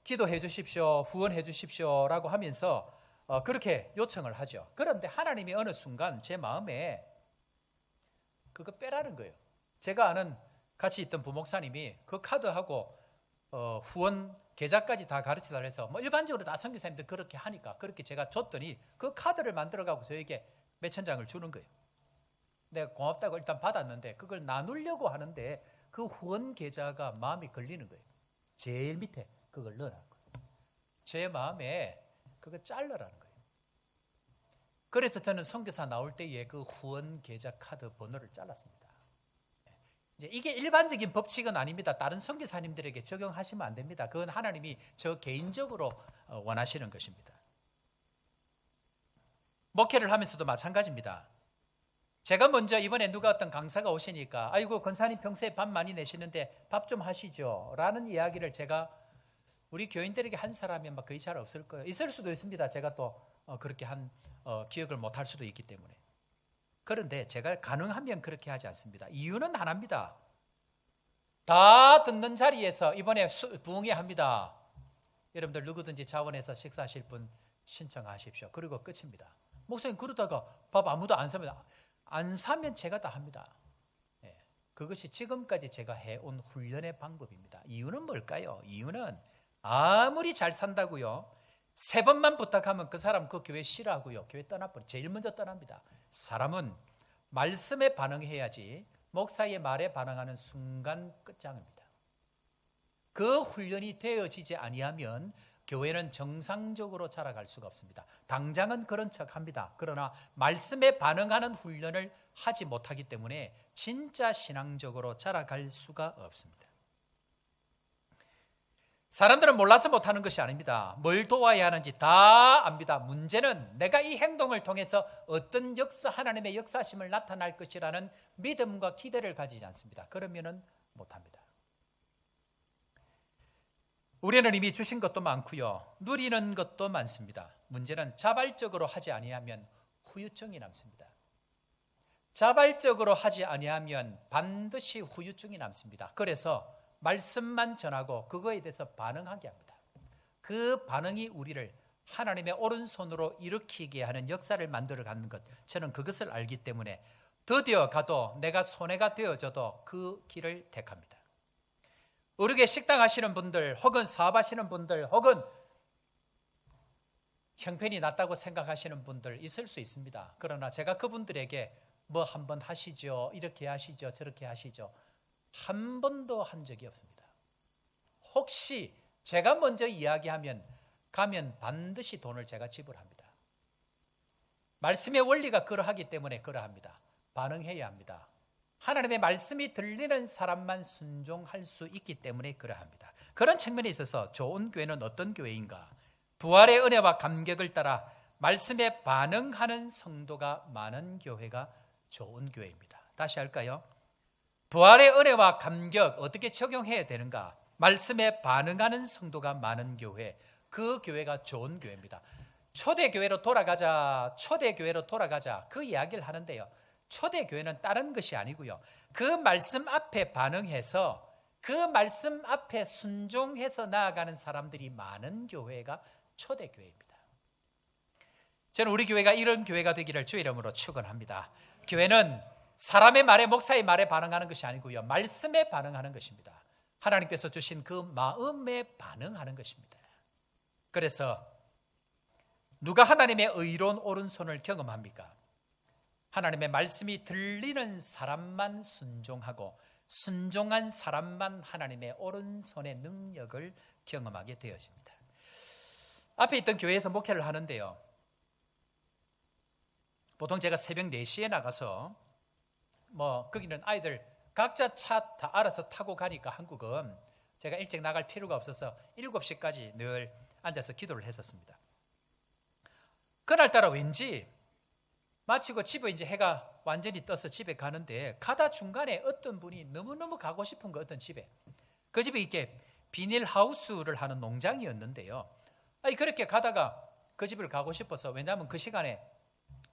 기도해 주십시오, 후원해 주십시오라고 하면서 그렇게 요청을 하죠. 그런데 하나님이 어느 순간 제 마음에 그거 빼라는 거예요. 제가 아는 같이 있던 부목사님이 그 카드하고 후원 계좌까지 다 가르치달라 해서 뭐 일반적으로 다 선교사님들 그렇게 하니까 그렇게 제가 줬더니 그 카드를 만들어가고 저에게 몇천 장을 주는 거예요. 내가 고맙다고 일단 받았는데 그걸 나누려고 하는데 그 후원 계좌가 마음이 걸리는 거예요. 제일 밑에 그걸 넣으라는 거예요. 제 마음에 그거 잘라라는 거예요. 그래서 저는 선교사 나올 때에 그 후원 계좌 카드 번호를 잘랐습니다. 이제 이게 일반적인 법칙은 아닙니다. 다른 선교사님들에게 적용하시면 안 됩니다. 그건 하나님이 저 개인적으로 원하시는 것입니다. 목회를 하면서도 마찬가지입니다. 제가 먼저 이번에 누가 어떤 강사가 오시니까 아이고 권사님 평소에 밥 많이 내시는데 밥 좀 하시죠 라는 이야기를 제가 우리 교인들에게 한 사람이 막 거의 잘 없을 거예요. 있을 수도 있습니다. 제가 또 그렇게 한 기억을 못할 수도 있기 때문에. 그런데 제가 가능하면 그렇게 하지 않습니다. 이유는 하나입니다. 다 듣는 자리에서 이번에 부흥회 합니다. 여러분들 누구든지 자원해서 식사하실 분 신청하십시오. 그리고 끝입니다. 목사님 그러다가 밥 아무도 안 사면 안 사면 제가 다 합니다. 네, 그것이 지금까지 제가 해온 훈련의 방법입니다. 이유는 뭘까요? 이유는 아무리 잘 산다고요, 3번만 부탁하면 그 사람 그 교회 싫어하고요, 교회 떠나버려. 제일 먼저 떠납니다. 사람은 말씀에 반응해야지 목사의 말에 반응하는 순간 끝장입니다. 그 훈련이 되어지지 아니하면 교회는 정상적으로 자라갈 수가 없습니다. 당장은 그런 척합니다. 그러나 말씀에 반응하는 훈련을 하지 못하기 때문에 진짜 신앙적으로 자라갈 수가 없습니다. 사람들은 몰라서 못하는 것이 아닙니다. 뭘 도와야 하는지 다 압니다. 문제는 내가 이 행동을 통해서 어떤 역사, 하나님의 역사심을 나타날 것이라는 믿음과 기대를 가지지 않습니다. 그러면은 못합니다. 우리는 이미 주신 것도 많고요, 누리는 것도 많습니다. 문제는 자발적으로 하지 아니하면 후유증이 남습니다. 자발적으로 하지 아니하면 반드시 후유증이 남습니다. 그래서 말씀만 전하고 그거에 대해서 반응하게 합니다. 그 반응이 우리를 하나님의 오른손으로 일으키게 하는 역사를 만들어가는 것, 저는 그것을 알기 때문에 더디어 가도 내가 손해가 되어져도 그 길을 택합니다. 어르게 식당 하시는 분들, 혹은 사업하시는 분들, 혹은 형편이 낮다고 생각하시는 분들 있을 수 있습니다. 그러나 제가 그분들에게 뭐 한번 하시죠, 이렇게 하시죠, 저렇게 하시죠, 한 번도 한 적이 없습니다. 혹시 제가 먼저 이야기하면 가면 반드시 돈을 제가 지불합니다. 말씀의 원리가 그러하기 때문에 그러합니다. 반응해야 합니다. 하나님의 말씀이 들리는 사람만 순종할 수 있기 때문에 그러합니다. 그런 측면에 있어서 좋은 교회는 어떤 교회인가? 부활의 은혜와 감격을 따라 말씀에 반응하는 성도가 많은 교회가 좋은 교회입니다. 다시 할까요? 부활의 은혜와 감격 어떻게 적용해야 되는가? 말씀에 반응하는 성도가 많은 교회, 그 교회가 좋은 교회입니다. 초대교회로 돌아가자, 초대교회로 돌아가자, 그 이야기를 하는데요, 초대교회는 다른 것이 아니고요, 그 말씀 앞에 반응해서 그 말씀 앞에 순종해서 나아가는 사람들이 많은 교회가 초대교회입니다. 저는 우리 교회가 이런 교회가 되기를 주의 이름으로 축원합니다. 교회는 사람의 말에, 목사의 말에 반응하는 것이 아니고요, 말씀에 반응하는 것입니다. 하나님께서 주신 그 마음에 반응하는 것입니다. 그래서 누가 하나님의 의로운 오른손을 경험합니까? 하나님의 말씀이 들리는 사람만 순종하고 순종한 사람만 하나님의 오른손의 능력을 경험하게 되어집니다. 앞에 있던 교회에서 목회를 하는데요, 보통 제가 새벽 4시에 나가서 거기는 아이들 각자 차 다 알아서 타고 가니까 한국은 제가 일찍 나갈 필요가 없어서 7시까지 늘 앉아서 기도를 했었습니다. 그날따라 왠지 마치고 집에 이제 해가 완전히 떠서 집에 가는데 가다 중간에 어떤 분이 너무너무 가고 싶은 거, 어떤 집에, 그 집에 이렇게 비닐하우스를 하는 농장이었는데요, 그렇게 가다가 그 집을 가고 싶어서, 왜냐하면 그 시간에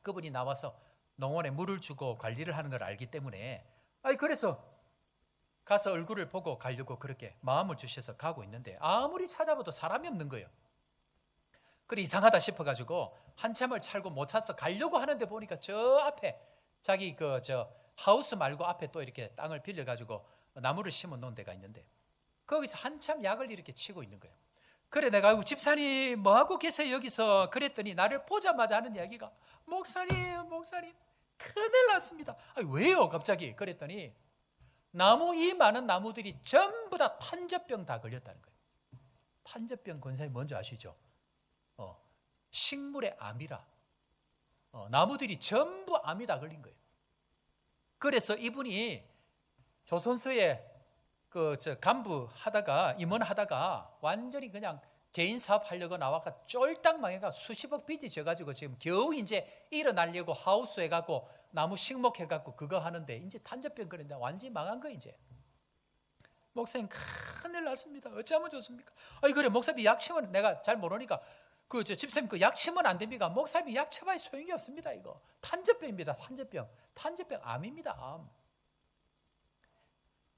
그분이 나와서 농원에 물을 주고 관리를 하는 걸 알기 때문에 그래서 가서 얼굴을 보고 가려고 그렇게 마음을 주셔서 가고 있는데 아무리 찾아봐도 사람이 없는 거예요. 그래 이상하다 싶어가지고 한참을 찾고 못 찾아서 가려고 하는데 보니까 저 앞에 자기 하우스 말고 앞에 또 이렇게 땅을 빌려가지고 나무를 심어 놓은 데가 있는데 거기서 한참 약을 이렇게 치고 있는 거예요. 그래 내가 집사님 뭐 하고 계세요 여기서? 그랬더니 나를 보자마자 하는 이야기가, 목사님 큰일 났습니다. 왜요 갑자기? 그랬더니 이 많은 나무들이 전부 다 탄저병 다 걸렸다는 거예요. 탄저병 권사님 뭔지 아시죠? 식물의 암이라 나무들이 전부 암이 다 걸린 거예요. 그래서 이분이 조선소에 간부 하다가, 임원 하다가 완전히 그냥 개인 사업 하려고 나와가 쫄딱 망해가 수십억 빚이 져가지고 지금 겨우 이제 일어나려고 하우스 해갖고 나무 식목 해갖고 그거 하는데 이제 탄저병 걸린다, 완전히 망한 거 이제. 목사님 큰일 났습니다. 어쩌면 좋습니까? 그래 목사님 약 치면, 내가 잘 모르니까 집사님 그 약 치면 안 됩니까? 목사님이 약 쳐봐야 소용이 없습니다. 이거 탄저병입니다. 탄저병 암입니다. 암.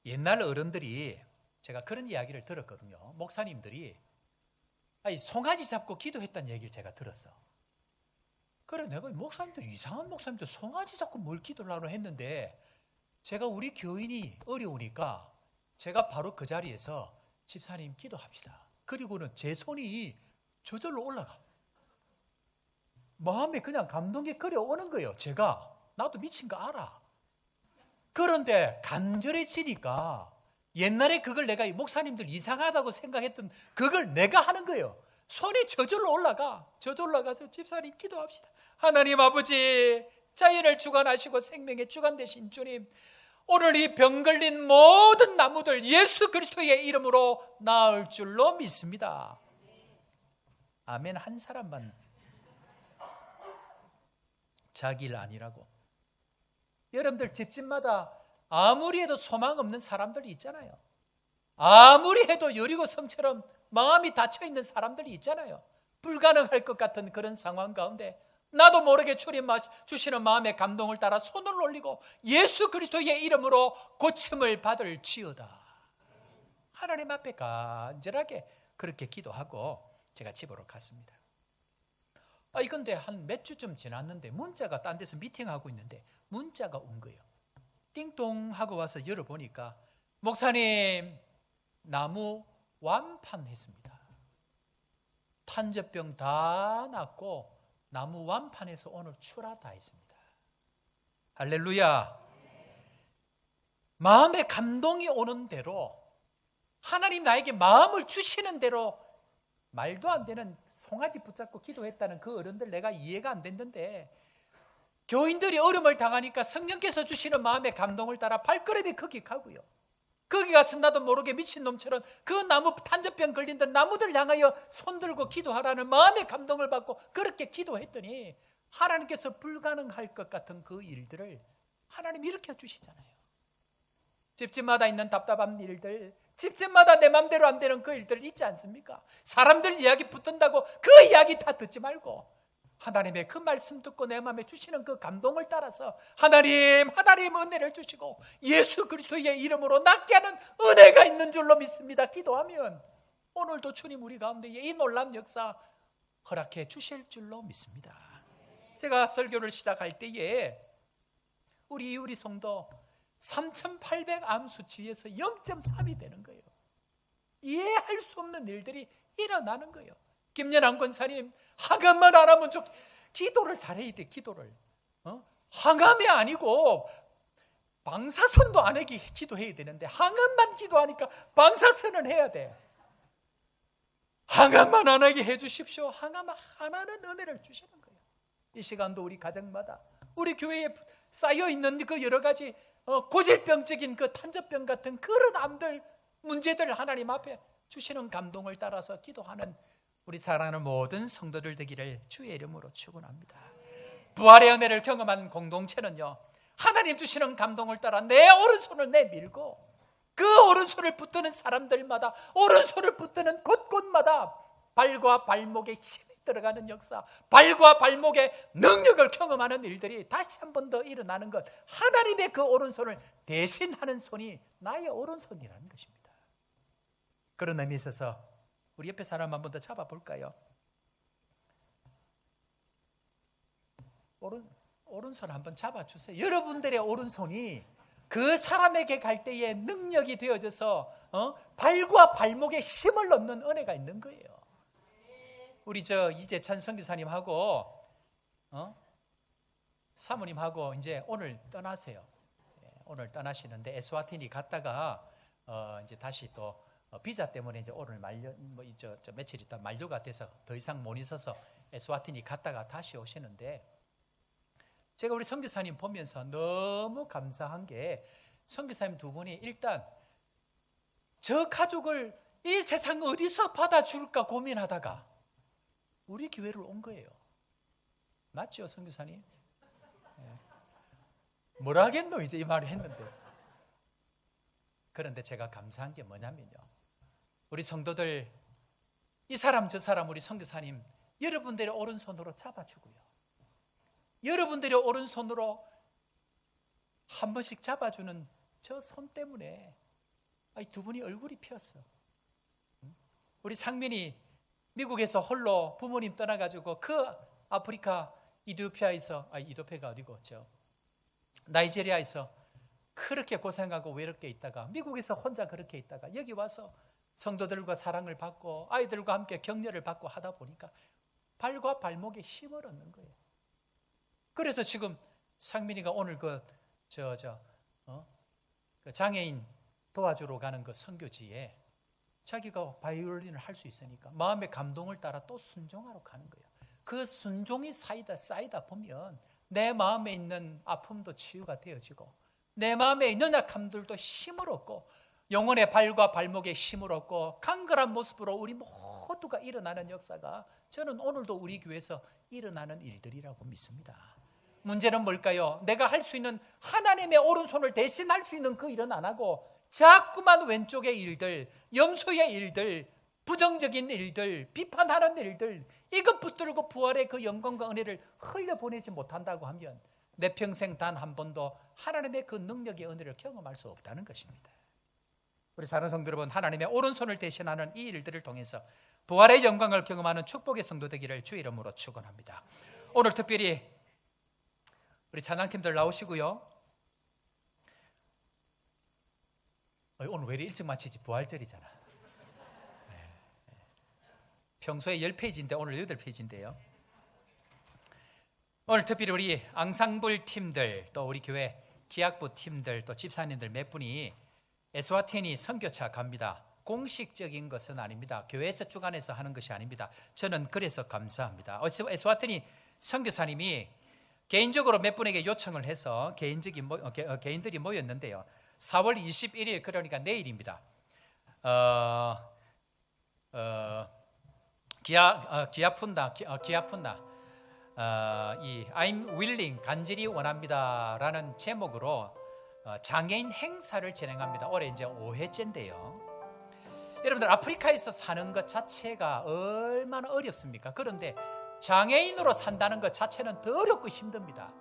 옛날 어른들이, 제가 그런 이야기를 들었거든요. 목사님들이 송아지 잡고 기도했다는 얘기를 제가 들었어. 그래 내가 목사님들, 이상한 목사님들 송아지 잡고 뭘 기도를 하러 했는데, 제가 우리 교인이 어려우니까 제가 바로 그 자리에서 집사님 기도합시다. 그리고는 제 손이 저절로 올라가. 마음에 그냥 감동이 끓여오는 거예요. 나도 미친 거 알아. 그런데 간절해지니까 옛날에 그걸 내가 목사님들 이상하다고 생각했던 그걸 내가 하는 거예요. 손이 저절로 올라가서 집사님 기도합시다. 하나님 아버지, 자연을 주관하시고 생명의 주관 되신 주님, 오늘 이 병 걸린 모든 나무들 예수 그리스도의 이름으로 나을 줄로 믿습니다. 아멘. 한 사람만 자기 일 아니라고. 여러분들 집집마다 아무리 해도 소망 없는 사람들이 있잖아요. 아무리 해도 여리고 성처럼 마음이 닫혀있는 사람들이 있잖아요. 불가능할 것 같은 그런 상황 가운데 나도 모르게 주님 주시는 마음의 감동을 따라 손을 올리고 예수 그리스도의 이름으로 고침을 받을지어다. 하나님 앞에 간절하게 그렇게 기도하고 제가 집으로 갔습니다. 이건데 한 몇 주쯤 지났는데 문자가 딴 데서 미팅하고 있는데 문자가 온 거예요. 띵동 하고 와서 열어보니까 목사님 나무 완판했습니다. 탄저병 다 낫고 나무 완판해서 오늘 출하다 했습니다. 할렐루야. 마음에 감동이 오는 대로 하나님 나에게 마음을 주시는 대로 말도 안 되는 송아지 붙잡고 기도했다는 그 어른들 내가 이해가 안 됐는데 교인들이 어려움을 당하니까 성령께서 주시는 마음의 감동을 따라 발걸음이 거기 가고요. 거기 가서 나도 모르게 미친놈처럼 그 나무 탄저병 걸린다 나무들 향하여 손들고 기도하라는 마음의 감동을 받고 그렇게 기도했더니 하나님께서 불가능할 것 같은 그 일들을 하나님이 일으켜 주시잖아요. 집집마다 있는 답답한 일들, 집집마다 내 맘대로 안 되는 그 일들 있지 않습니까? 사람들 이야기 붙은다고 그 이야기 다 듣지 말고 하나님의 그 말씀 듣고 내 마음에 주시는 그 감동을 따라서 하나님 은혜를 주시고 예수 그리스도의 이름으로 낫게 하는 은혜가 있는 줄로 믿습니다. 기도하면 오늘도 주님 우리 가운데 이 놀라운 역사 허락해 주실 줄로 믿습니다. 제가 설교를 시작할 때에 우리 성도 3,800 암수치에서 0.3이 되는 거예요. 이해할 수 없는 일들이 일어나는 거예요. 김연한 권사님 항암만 안 하면 기도를 잘해야 돼. 기도를 항암이 아니고 방사선도 안 하게 기도해야 되는데 항암만 기도하니까 방사선은 해야 돼. 항암만 안 하게 해주십시오. 항암 하나는 은혜를 주시는 거예요. 이 시간도 우리 가정마다 우리 교회에 쌓여있는 그 여러 가지 고질병적인 그 탄저병 같은 그런 암들 문제들 하나님 앞에 주시는 감동을 따라서 기도하는 우리 사랑하는 모든 성도들 되기를 주의 이름으로 축원합니다. 부활의 은혜를 경험한 공동체는요 하나님 주시는 감동을 따라 내 오른손을 내밀고 그 오른손을 붙드는 사람들마다 오른손을 붙드는 곳곳마다 발과 발목에 힘이 들어가는 역사, 발과 발목에 능력을 경험하는 일들이 다시 한 번 더 일어나는 것, 하나님의 그 오른손을 대신하는 손이 나의 오른손이라는 것입니다. 그런 의미에 있어서 우리 옆에 사람 한 번 더 잡아볼까요? 오른손 한번 잡아주세요. 여러분들의 오른손이 그 사람에게 갈 때에 능력이 되어져서 발과 발목에 힘을 얻는 은혜가 있는 거예요. 우리 이재찬 선교사님하고 사모님하고 이제 오늘 떠나세요. 오늘 떠나시는데 에스와티니 갔다가 이제 다시 또 비자 때문에 이제 오늘 며칠 있다 만료가 돼서 더 이상 못 있어서 에스와티니 갔다가 다시 오시는데 제가 우리 선교사님 보면서 너무 감사한 게 선교사님 두 분이 일단 저 가족을 이 세상 어디서 받아줄까 고민하다가 우리 교회를 온 거예요. 맞죠, 선교사님? 뭐라 하겠노 이제 이 말을 했는데. 그런데 제가 감사한 게 뭐냐면요, 우리 성도들 이 사람 저 사람 우리 선교사님 여러분들의 오른손으로 잡아주고요, 여러분들의 오른손으로 한 번씩 잡아주는 저 손 때문에 두 분이 얼굴이 피었어. 우리 상민이 미국에서 홀로 부모님 떠나가지고 그 아프리카 이디오피아가 어디고 나이지리아에서 그렇게 고생하고 외롭게 있다가 미국에서 혼자 그렇게 있다가 여기 와서 성도들과 사랑을 받고 아이들과 함께 격려를 받고 하다 보니까 발과 발목에 힘을 얻는 거예요. 그래서 지금 상민이가 오늘 그 장애인 도와주러 가는 그 선교지에 자기가 바이올린을 할 수 있으니까 마음의 감동을 따라 또 순종하러 가는 거예요. 그 순종이 쌓이다 보면 내 마음에 있는 아픔도 치유가 되어지고 내 마음에 있는 약함들도 힘을 얻고 영혼의 발과 발목에 힘을 얻고 강건한 모습으로 우리 모두가 일어나는 역사가 저는 오늘도 우리 교회에서 일어나는 일들이라고 믿습니다. 문제는 뭘까요? 내가 할 수 있는 하나님의 오른손을 대신할 수 있는 그 일은 안 하고 자꾸만 왼쪽의 일들, 염소의 일들, 부정적인 일들, 비판하는 일들, 이것 붙들고 부활의 그 영광과 은혜를 흘려보내지 못한다고 하면 내 평생 단 한 번도 하나님의 그 능력의 은혜를 경험할 수 없다는 것입니다. 우리 사랑하는 성도 여러분, 하나님의 오른손을 대신하는 이 일들을 통해서 부활의 영광을 경험하는 축복의 성도 되기를 주 이름으로 축원합니다. 오늘 특별히 우리 찬양팀들 나오시고요. 오늘 왜 이렇게 일찍 마치지? 부활절이잖아. 평소에 10페이지인데 오늘 8페이지인데요. 오늘 특별히 우리 앙상블 팀들, 또 우리 교회 기악부 팀들, 또 집사님들 몇 분이 에스와티니 선교차 갑니다. 공식적인 것은 아닙니다. 교회에서 주관해서 하는 것이 아닙니다. 저는 그래서 감사합니다. 에스와티니 선교사님이 개인적으로 몇 분에게 요청을 해서 개인들이 모였는데요. 4월 21일, 그러니까 내일입니다. 기아푼다. 이 I'm willing, 간절히 원합니다라는 제목으로 장애인 행사를 진행합니다. 올해 이제 5회째인데요. 여러분들, 아프리카에서 사는 것 자체가 얼마나 어렵습니까? 그런데 장애인으로 산다는 것 자체는 더 어렵고 힘듭니다.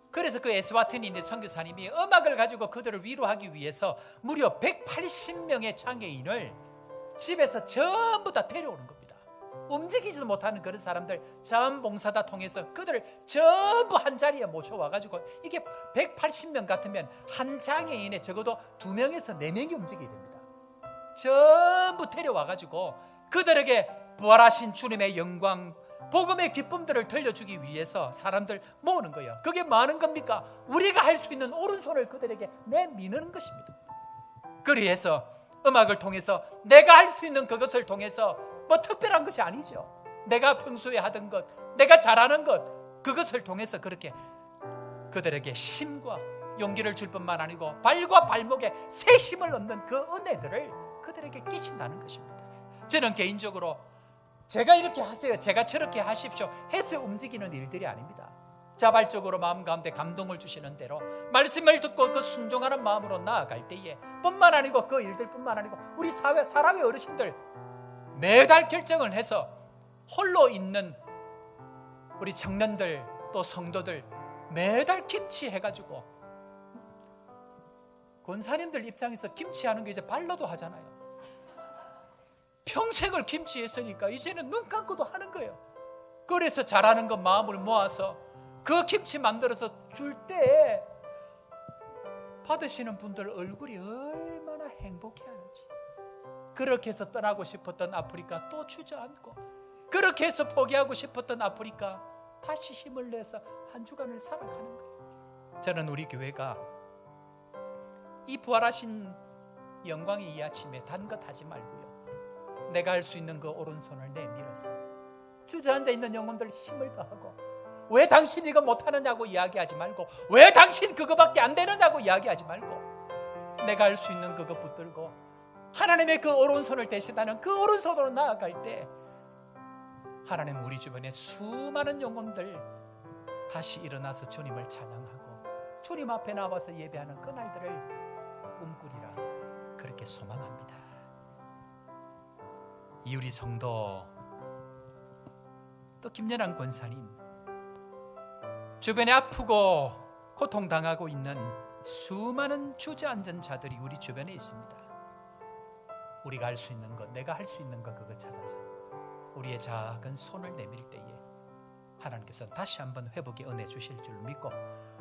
그래서 그 에스와티니 선교사님이 음악을 가지고 그들을 위로하기 위해서 무려 180명의 장애인을 집에서 전부 다 데려오는 겁니다. 움직이지도 못하는 그런 사람들 자원봉사다 통해서 그들을 전부 한 자리에 모셔와가지고, 이게 180명 같으면 한 장애인에 적어도 2명에서 4명이 움직여야 됩니다. 전부 데려와가지고 그들에게 부활하신 주님의 영광, 복음의 기쁨들을 들려주기 위해서 사람들 모으는 거예요. 그게 많은 겁니까? 우리가 할 수 있는 오른손을 그들에게 내미는 것입니다. 그래서 음악을 통해서 내가 할 수 있는 그것을 통해서, 뭐 특별한 것이 아니죠. 내가 평소에 하던 것, 내가 잘하는 것, 그것을 통해서 그렇게 그들에게 힘과 용기를 줄 뿐만 아니고 발과 발목에 새 힘을 얻는 그 은혜들을 그들에게 끼친다는 것입니다. 저는 개인적으로 제가 이렇게 하세요, 제가 저렇게 하십시오 해서 움직이는 일들이 아닙니다. 자발적으로 마음 가운데 감동을 주시는 대로 말씀을 듣고 그 순종하는 마음으로 나아갈 때에 뿐만 아니고 그 일들뿐만 아니고 우리 사랑의 어르신들 매달 결정을 해서 홀로 있는 우리 청년들, 또 성도들 매달 김치 해가지고, 권사님들 입장에서 김치하는 게 이제 발로도 하잖아요. 평생을 김치했으니까 이제는 눈 감고도 하는 거예요. 그래서 잘하는 것 마음을 모아서 그 김치 만들어서 줄 때 받으시는 분들 얼굴이 얼마나 행복해하는지. 그렇게 해서 떠나고 싶었던 아프리카 또 주저앉고, 그렇게 해서 포기하고 싶었던 아프리카 다시 힘을 내서 한 주간을 살아가는 거예요. 저는 우리 교회가 이 부활하신 영광의 이 아침에 단 것 하지 말고요, 내가 할 수 있는 그 오른손을 내밀어서 주저앉아 있는 영혼들 힘을 더하고, 왜 당신 이거 못하느냐고 이야기하지 말고, 왜 당신 그거밖에 안 되느냐고 이야기하지 말고, 내가 할 수 있는 그거 붙들고 하나님의 그 오른손을 대신하는 그 오른손으로 나아갈 때 하나님은 우리 주변에 수많은 영혼들 다시 일어나서 주님을 찬양하고 주님 앞에 나와서 예배하는 그날들을 꿈꾸리라, 그렇게 소망합니다. 이우리 성도, 또 김연한 권사님, 주변에 아프고 고통당하고 있는 수많은 주저앉은 자들이 우리 주변에 있습니다. 우리가 할 수 있는 것, 내가 할 수 있는 것, 그거 찾아서 우리의 작은 손을 내밀 때에 하나님께서 다시 한번 회복의 은혜 주실 줄 믿고,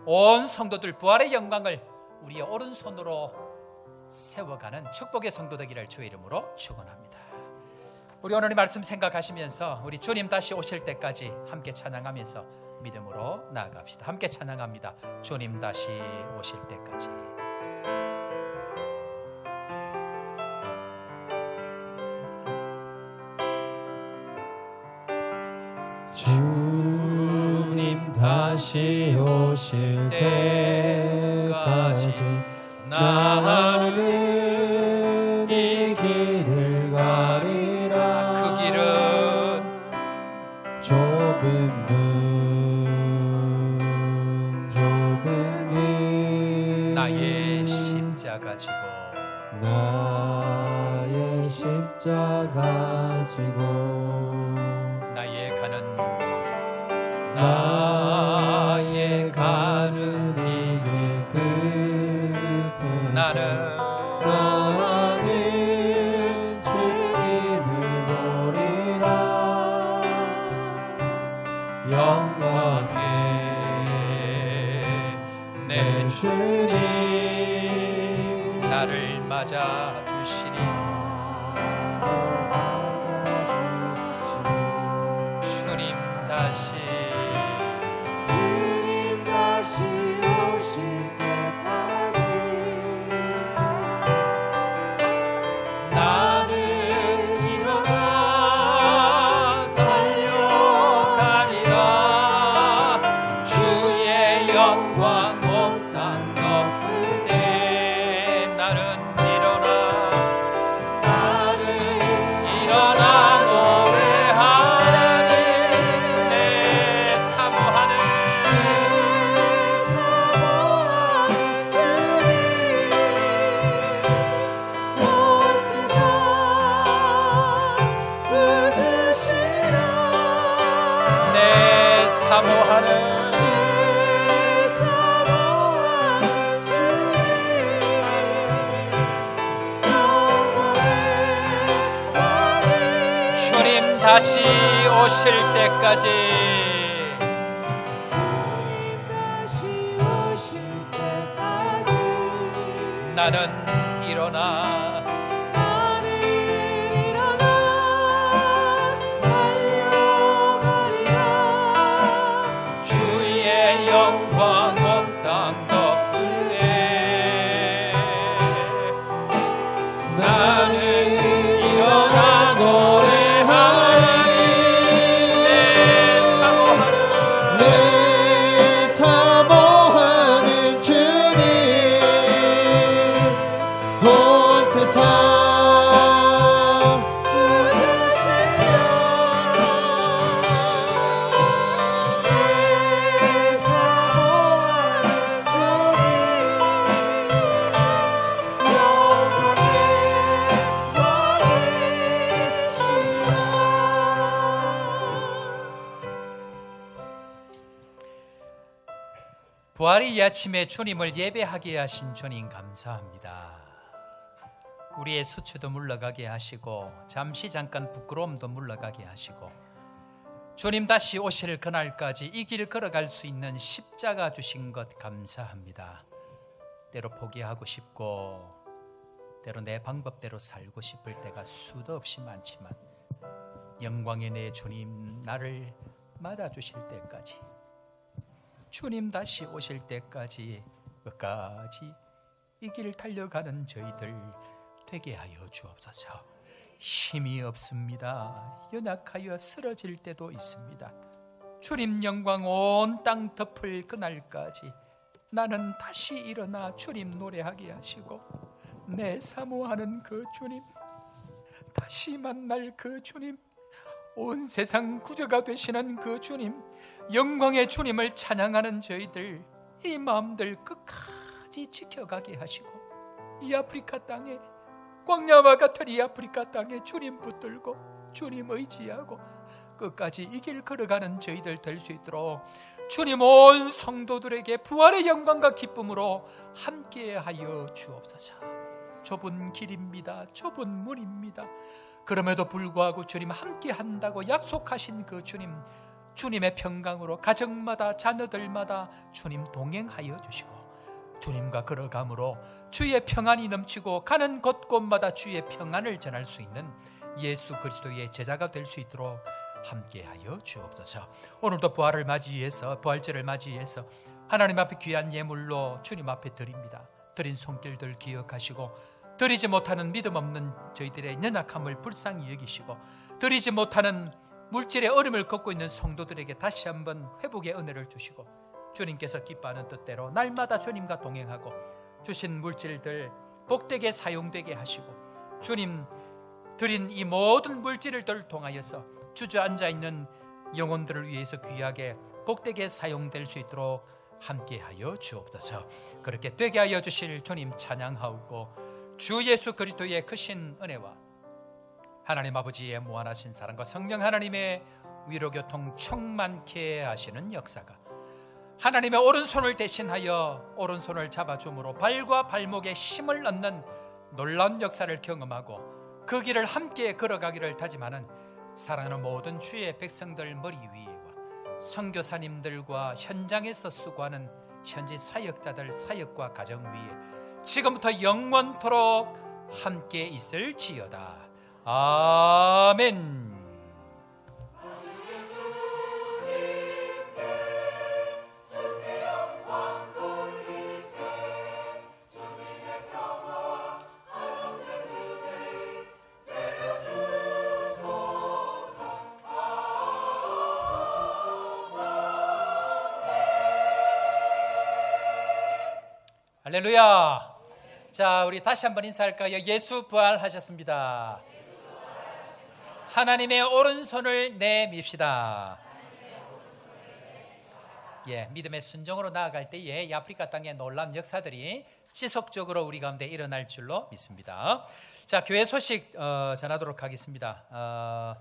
온 성도들 부활의 영광을 우리의 오른손으로 세워가는 축복의 성도 되기를 주의 이름으로 축원합니다. 우리 오늘 이 말씀 생각하시면서 우리 주님 다시 오실 때까지 함께 찬양하면서 믿음으로 나아갑시다. 함께 찬양합니다. 주님 다시 오실 때까지. 주님 다시 오실 때까지 나는 이 길을 가리라. 그 길은 좁은 길, 나의 십자가 지고, 나의 십자가 지고, 나의 가는 이길 끝에 나는 주님을 보리라. 영광에 내 주님 나를 맞아 주시니 주님 다시 오실 때까지 나는 일어나 달려가리라. 주의 영광 온 땅 덮으되 나는 일어나 노래하는 내 사모하는 주님 온 세상 부으시라 내 사모하는 주님 다시 오실 때까지 나는 일어나 주의 영광 온 땅 덮으네. 나는 일어나 노래하리. 내 사모하는 주님 온 세상 부활의 이 아침에 주님을 예배하게 하신 주님 감사합니다. 우리의 수치도 물러가게 하시고 잠깐 부끄러움도 물러가게 하시고 주님 다시 오실 그날까지 이 길 걸어갈 수 있는 십자가 주신 것 감사합니다. 때로 포기하고 싶고 때로 내 방법대로 살고 싶을 때가 수도 없이 많지만 영광의 내 주님 나를 맞아주실 때까지 주님 다시 오실 때까지 끝까지 이 길 달려가는 저희들 되게 하여 주옵소서. 힘이 없습니다. 연약하여 쓰러질 때도 있습니다. 주님 영광 온 땅 덮을 그날까지 나는 다시 일어나 주님 노래하게 하시고 내 사모하는 그 주님, 다시 만날 그 주님, 온 세상 구주가 되시는 그 주님, 영광의 주님을 찬양하는 저희들 이 마음들 끝까지 지켜가게 하시고 이 아프리카 땅에 광야와 같은 이 아프리카 땅에 주님 붙들고 주님 의지하고 끝까지 이 길 걸어가는 저희들 될 수 있도록 주님 온 성도들에게 부활의 영광과 기쁨으로 함께하여 주옵소서. 좁은 길입니다. 좁은 문입니다. 그럼에도 불구하고 주님 함께한다고 약속하신 그 주님, 주님의 평강으로 가정마다 자녀들마다 주님 동행하여 주시고 주님과 걸어감으로 주의 평안이 넘치고 가는 곳곳마다 주의 평안을 전할 수 있는 예수 그리스도의 제자가 될 수 있도록 함께하여 주옵소서. 오늘도 부활을 맞이해서 부활절을 맞이해서 하나님 앞에 귀한 예물로 주님 앞에 드립니다. 드린 손길들 기억하시고 드리지 못하는 믿음 없는 저희들의 연약함을 불쌍히 여기시고 드리지 못하는 물질의 어려움을 겪고 있는 성도들에게 다시 한번 회복의 은혜를 주시고 주님께서 기뻐하는 뜻대로 날마다 주님과 동행하고 주신 물질들 복되게 사용되게 하시고 주님 드린 이 모든 물질을 통하여서 주저앉아 있는 영혼들을 위해서 귀하게 복되게 사용될 수 있도록 함께하여 주옵소서. 그렇게 되게 하여 주실 주님 찬양하옵고 주 예수 그리스도의 크신 은혜와 하나님 아버지의 무한하신 사랑과 성령 하나님의 위로교통 충만케 하시는 역사가 하나님의 오른손을 대신하여 오른손을 잡아줌으로 발과 발목에 힘을 얻는 놀라운 역사를 경험하고 그 길을 함께 걸어가기를 다짐하는 사랑하는 모든 주의 백성들 머리 위에와 선교사님들과 현장에서 수고하는 현지 사역자들 사역과 가정 위에 지금부터 영원토록 함께 있을지어다. 아멘. 할렐루야. 자, 우리 다시 한번 인사할까요? 예수 부활하셨습니다. 하나님의 오른손을 내밉시다. 예, 믿음의 순종으로 나아갈 때에 이 아프리카 땅의 놀라운 역사들이 지속적으로 우리 가운데 일어날 줄로 믿습니다. 자, 교회 소식 전하도록 하겠습니다.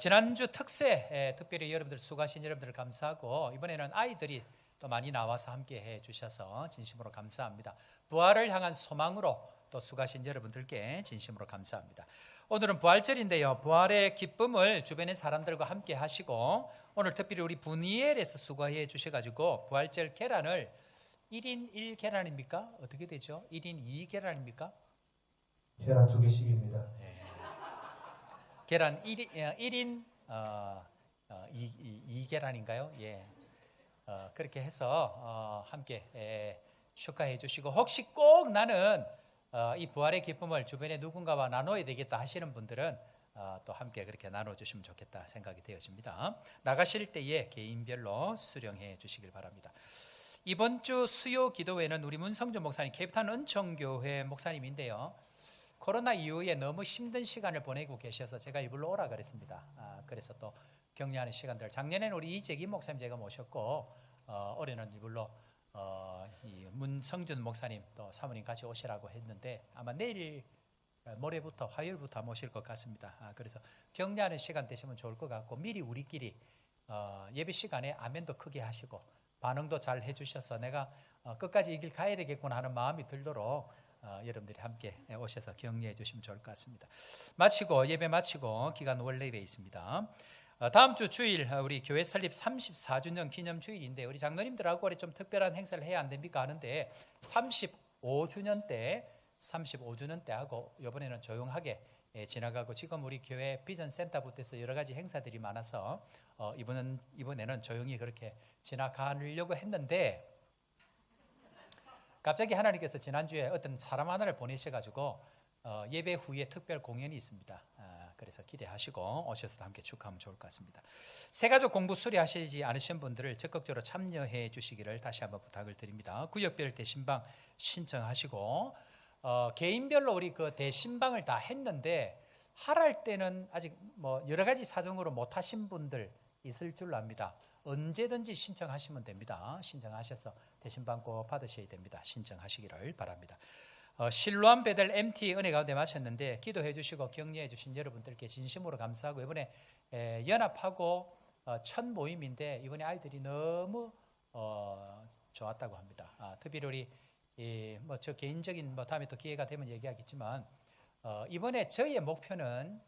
지난주 특세, 특별히 여러분들 수고하신 여러분들 감사하고, 이번에는 아이들이 또 많이 나와서 함께 해 주셔서 진심으로 감사합니다. 부활을 향한 소망으로 또 수고하신 여러분들께 진심으로 감사합니다. 오늘은 부활절인데요. 부활의 기쁨을 주변의 사람들과 함께 하시고, 오늘 특별히 우리 분이엘에서 수고해 주셔가지고 부활절 계란을 1인 1계란입니까? 어떻게 되죠? 1인 2계란입니까? 계란 2개씩입니다. 계란 1인 2계란인가요? 예. 그렇게 해서 함께 축하해 주시고, 혹시 꼭 나는 이 부활의 기쁨을 주변에 누군가와 나눠야 되겠다 하시는 분들은 또 함께 그렇게 나눠주시면 좋겠다 생각이 되어집니다. 나가실 때에 개인별로 수령해 주시길 바랍니다. 이번 주 수요 기도회는 우리 문성준 목사님, 케이프타운 은총교회 목사님인데요. 코로나 이후에 너무 힘든 시간을 보내고 계셔서 제가 이불로 오라 그랬습니다. 그래서 또 격려하는 시간들, 작년에는 우리 이재기 목사님 제가 모셨고, 올해는 이불로 이 문성준 목사님 또 사모님 같이 오시라고 했는데, 아마 내일 모레부터 화요일부터 모실 것 같습니다. 그래서 격려하는 시간 되시면 좋을 것 같고, 미리 우리끼리 예배 시간에 아멘도 크게 하시고 반응도 잘 해주셔서 내가 끝까지 이 길 가야 되겠구나 하는 마음이 들도록 여러분들이 함께 오셔서 격려해 주시면 좋을 것 같습니다. 마치고 예배 마치고 기간 원래 예배 있습니다. 다음 주 주일 우리 교회 설립 34주년 기념 주일인데, 우리 장로님들하고 올해 좀 특별한 행사를 해야 안 됩니까 하는데 35주년 때 하고 이번에는 조용하게 지나가고, 지금 우리 교회 비전 센터부터해서 여러 가지 행사들이 많아서 이번에는 조용히 그렇게 지나가려고 했는데, 갑자기 하나님께서 지난주에 어떤 사람 하나를 보내셔가지고 예배 후에 특별 공연이 있습니다. 그래서 기대하시고 오셔서 함께 축하하면 좋을 것 같습니다. 새가족 공부 수리하시지 않으신 분들을 적극적으로 참여해 주시기를 다시 한번 부탁을 드립니다. 구역별 대신방 신청하시고, 개인별로 우리 그 대신방을 다 했는데 할할 때는 아직 뭐 여러 가지 사정으로 못 하신 분들 있을 줄 압니다. 언제든지 신청하시면 됩니다. 신청하셔서 대신방 꼭 받으셔야 됩니다. 신청하시기를 바랍니다. 실로암 베델 MT 은혜 가운데 마쳤는데 기도해 주시고 격려해 주신 여러분들께 진심으로 감사하고, 이번에 연합하고 첫 모임인데 이번에 아이들이 너무 좋았다고 합니다. 특별히 우리 뭐 저 개인적인 다음에 또 기회가 되면 얘기하겠지만, 이번에 저희의 목표는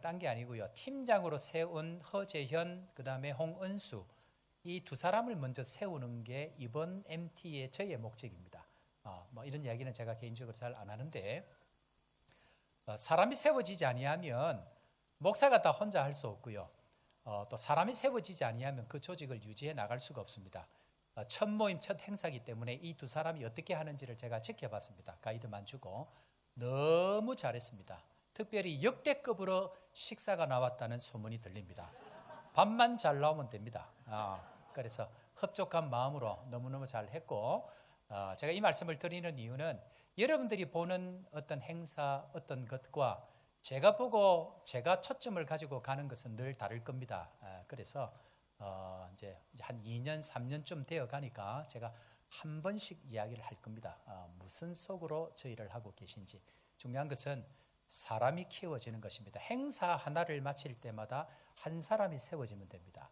딴 게 아니고요. 팀장으로 세운 허재현, 그 다음에 홍은수, 이 두 사람을 먼저 세우는 게 이번 MT의 저희의 목적입니다. 뭐 이런 이야기는 제가 개인적으로 잘 안 하는데, 사람이 세워지지 아니하면 목사가 다 혼자 할 수 없고요. 또 사람이 세워지지 아니하면 그 조직을 유지해 나갈 수가 없습니다. 첫 모임, 첫 행사이기 때문에 이 두 사람이 어떻게 하는지를 제가 지켜봤습니다. 가이드만 주고 너무 잘했습니다. 특별히 역대급으로 식사가 나왔다는 소문이 들립니다. 밥만 잘 나오면 됩니다. 그래서 흡족한 마음으로 너무너무 잘했고, 제가 이 말씀을 드리는 이유는 여러분들이 보는 어떤 행사, 어떤 것과 제가 보고 제가 초점을 가지고 가는 것은 늘 다를 겁니다. 그래서 이제 한 2년, 3년쯤 되어 가니까 제가 한 번씩 이야기를 할 겁니다. 무슨 속으로 저희를 하고 계신지. 중요한 것은 사람이 키워지는 것입니다. 행사 하나를 마칠 때마다 한 사람이 세워지면 됩니다.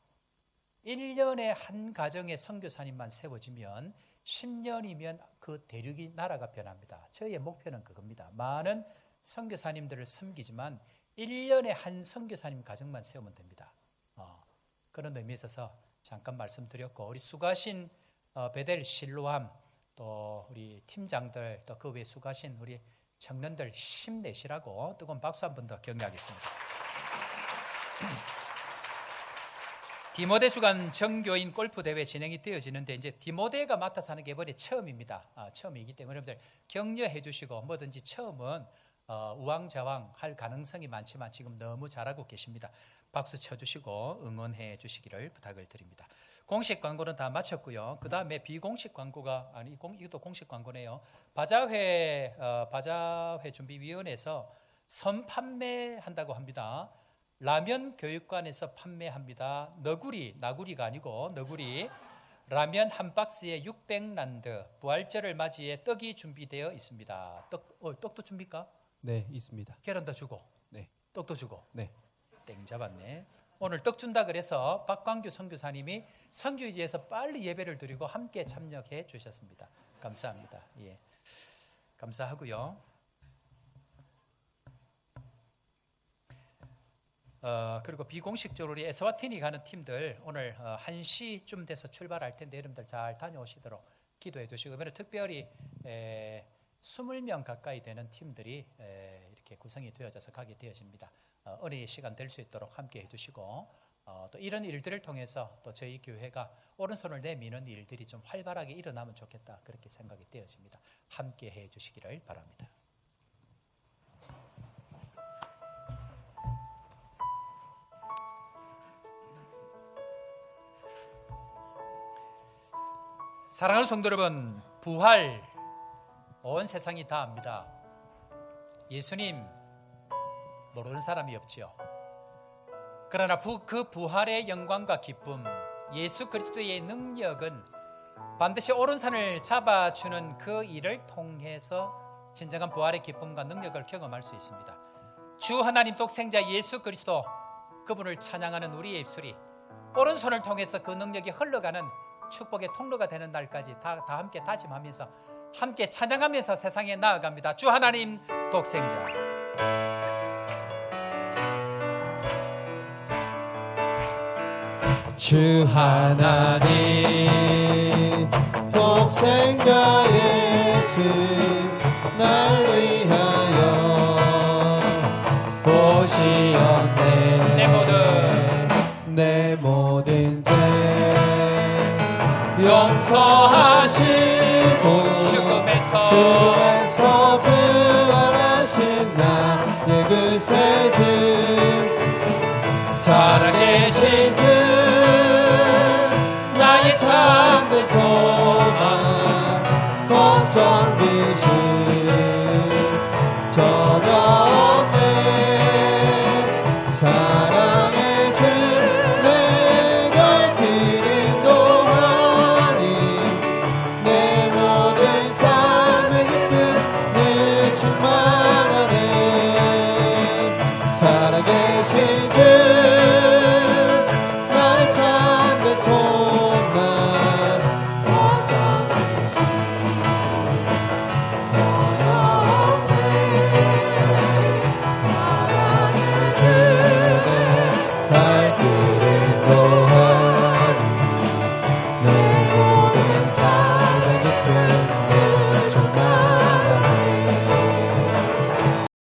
1년에 한 가정의 선교사님만 세워지면 10년이면 그 대륙이 나라가 변합니다. 저희의 목표는 그겁니다. 많은 선교사님들을 섬기지만 1년에 한 선교사님 가정만 세우면 됩니다. 그런 의미에 있어서 잠깐 말씀드렸고, 우리 수고하신 베델 실로암 또 우리 팀장들 또 그 외에 수고하신 우리 청년들 힘내시라고 뜨거운 박수 한 번 더 격려하겠습니다. 디모데 주간 정교인 골프 대회 진행이 되어지는데 이제 디모데가 맡아서 하는 게 이번에 처음입니다. 처음이기 때문에 여러분들 격려해 주시고, 뭐든지 처음은 우왕좌왕 할 가능성이 많지만 지금 너무 잘하고 계십니다. 박수 쳐주시고 응원해 주시기를 부탁을 드립니다. 공식 광고는 다 마쳤고요. 그 다음에 비공식 광고가 이것도 공식 광고네요. 바자회 준비위원회에서 선 판매한다고 합니다. 라면 교육관에서 판매합니다. 나구리가 아니고 너구리 라면 한 박스에 600란드. 부활절을 맞이해 떡이 준비되어 있습니다. 떡도 줍니까? 네, 있습니다. 계란도 주고, 네. 떡도 주고. 네. 땡 잡았네. 오늘 떡 준다 그래서 박광규 선교사님이 선교지에서 빨리 예배를 드리고 함께 참여해 주셨습니다. 감사합니다. 예, 감사하고요. 그리고 비공식적으로 우리 에스와티니 가는 팀들 오늘 1시쯤 돼서 출발할 텐데 여러분들 잘 다녀오시도록 기도해 주시고, 이번에 특별히 20명 가까이 되는 팀들이 이렇게 구성이 되어져서 가게 되어집니다. 은혜의 시간 될 수 있도록 함께 해주시고, 또 이런 일들을 통해서 또 저희 교회가 오른손을 내미는 일들이 좀 활발하게 일어나면 좋겠다, 그렇게 생각이 되어집니다. 함께 해주시기를 바랍니다. 사랑하는 성도 여러분, 부활 온 세상이 다 압니다. 예수님 모르는 사람이 없지요. 그러나 그 부활의 영광과 기쁨, 예수 그리스도의 능력은 반드시 오른손을 잡아주는 그 일을 통해서 진정한 부활의 기쁨과 능력을 경험할 수 있습니다. 주 하나님 독생자 예수 그리스도, 그분을 찬양하는 우리의 입술이 오른손을 통해서 그 능력이 흘러가는 축복의 통로가 되는 날까지 다 함께 다짐하면서 함께 찬양하면서 세상에 나아갑니다. 주 하나님 독생자. 주 하나님 독생자 예수 날 위하여 오시었네. 내 모든 죄 용서하시고 죽음에서 부활하신 나의 구세주 살아계신 주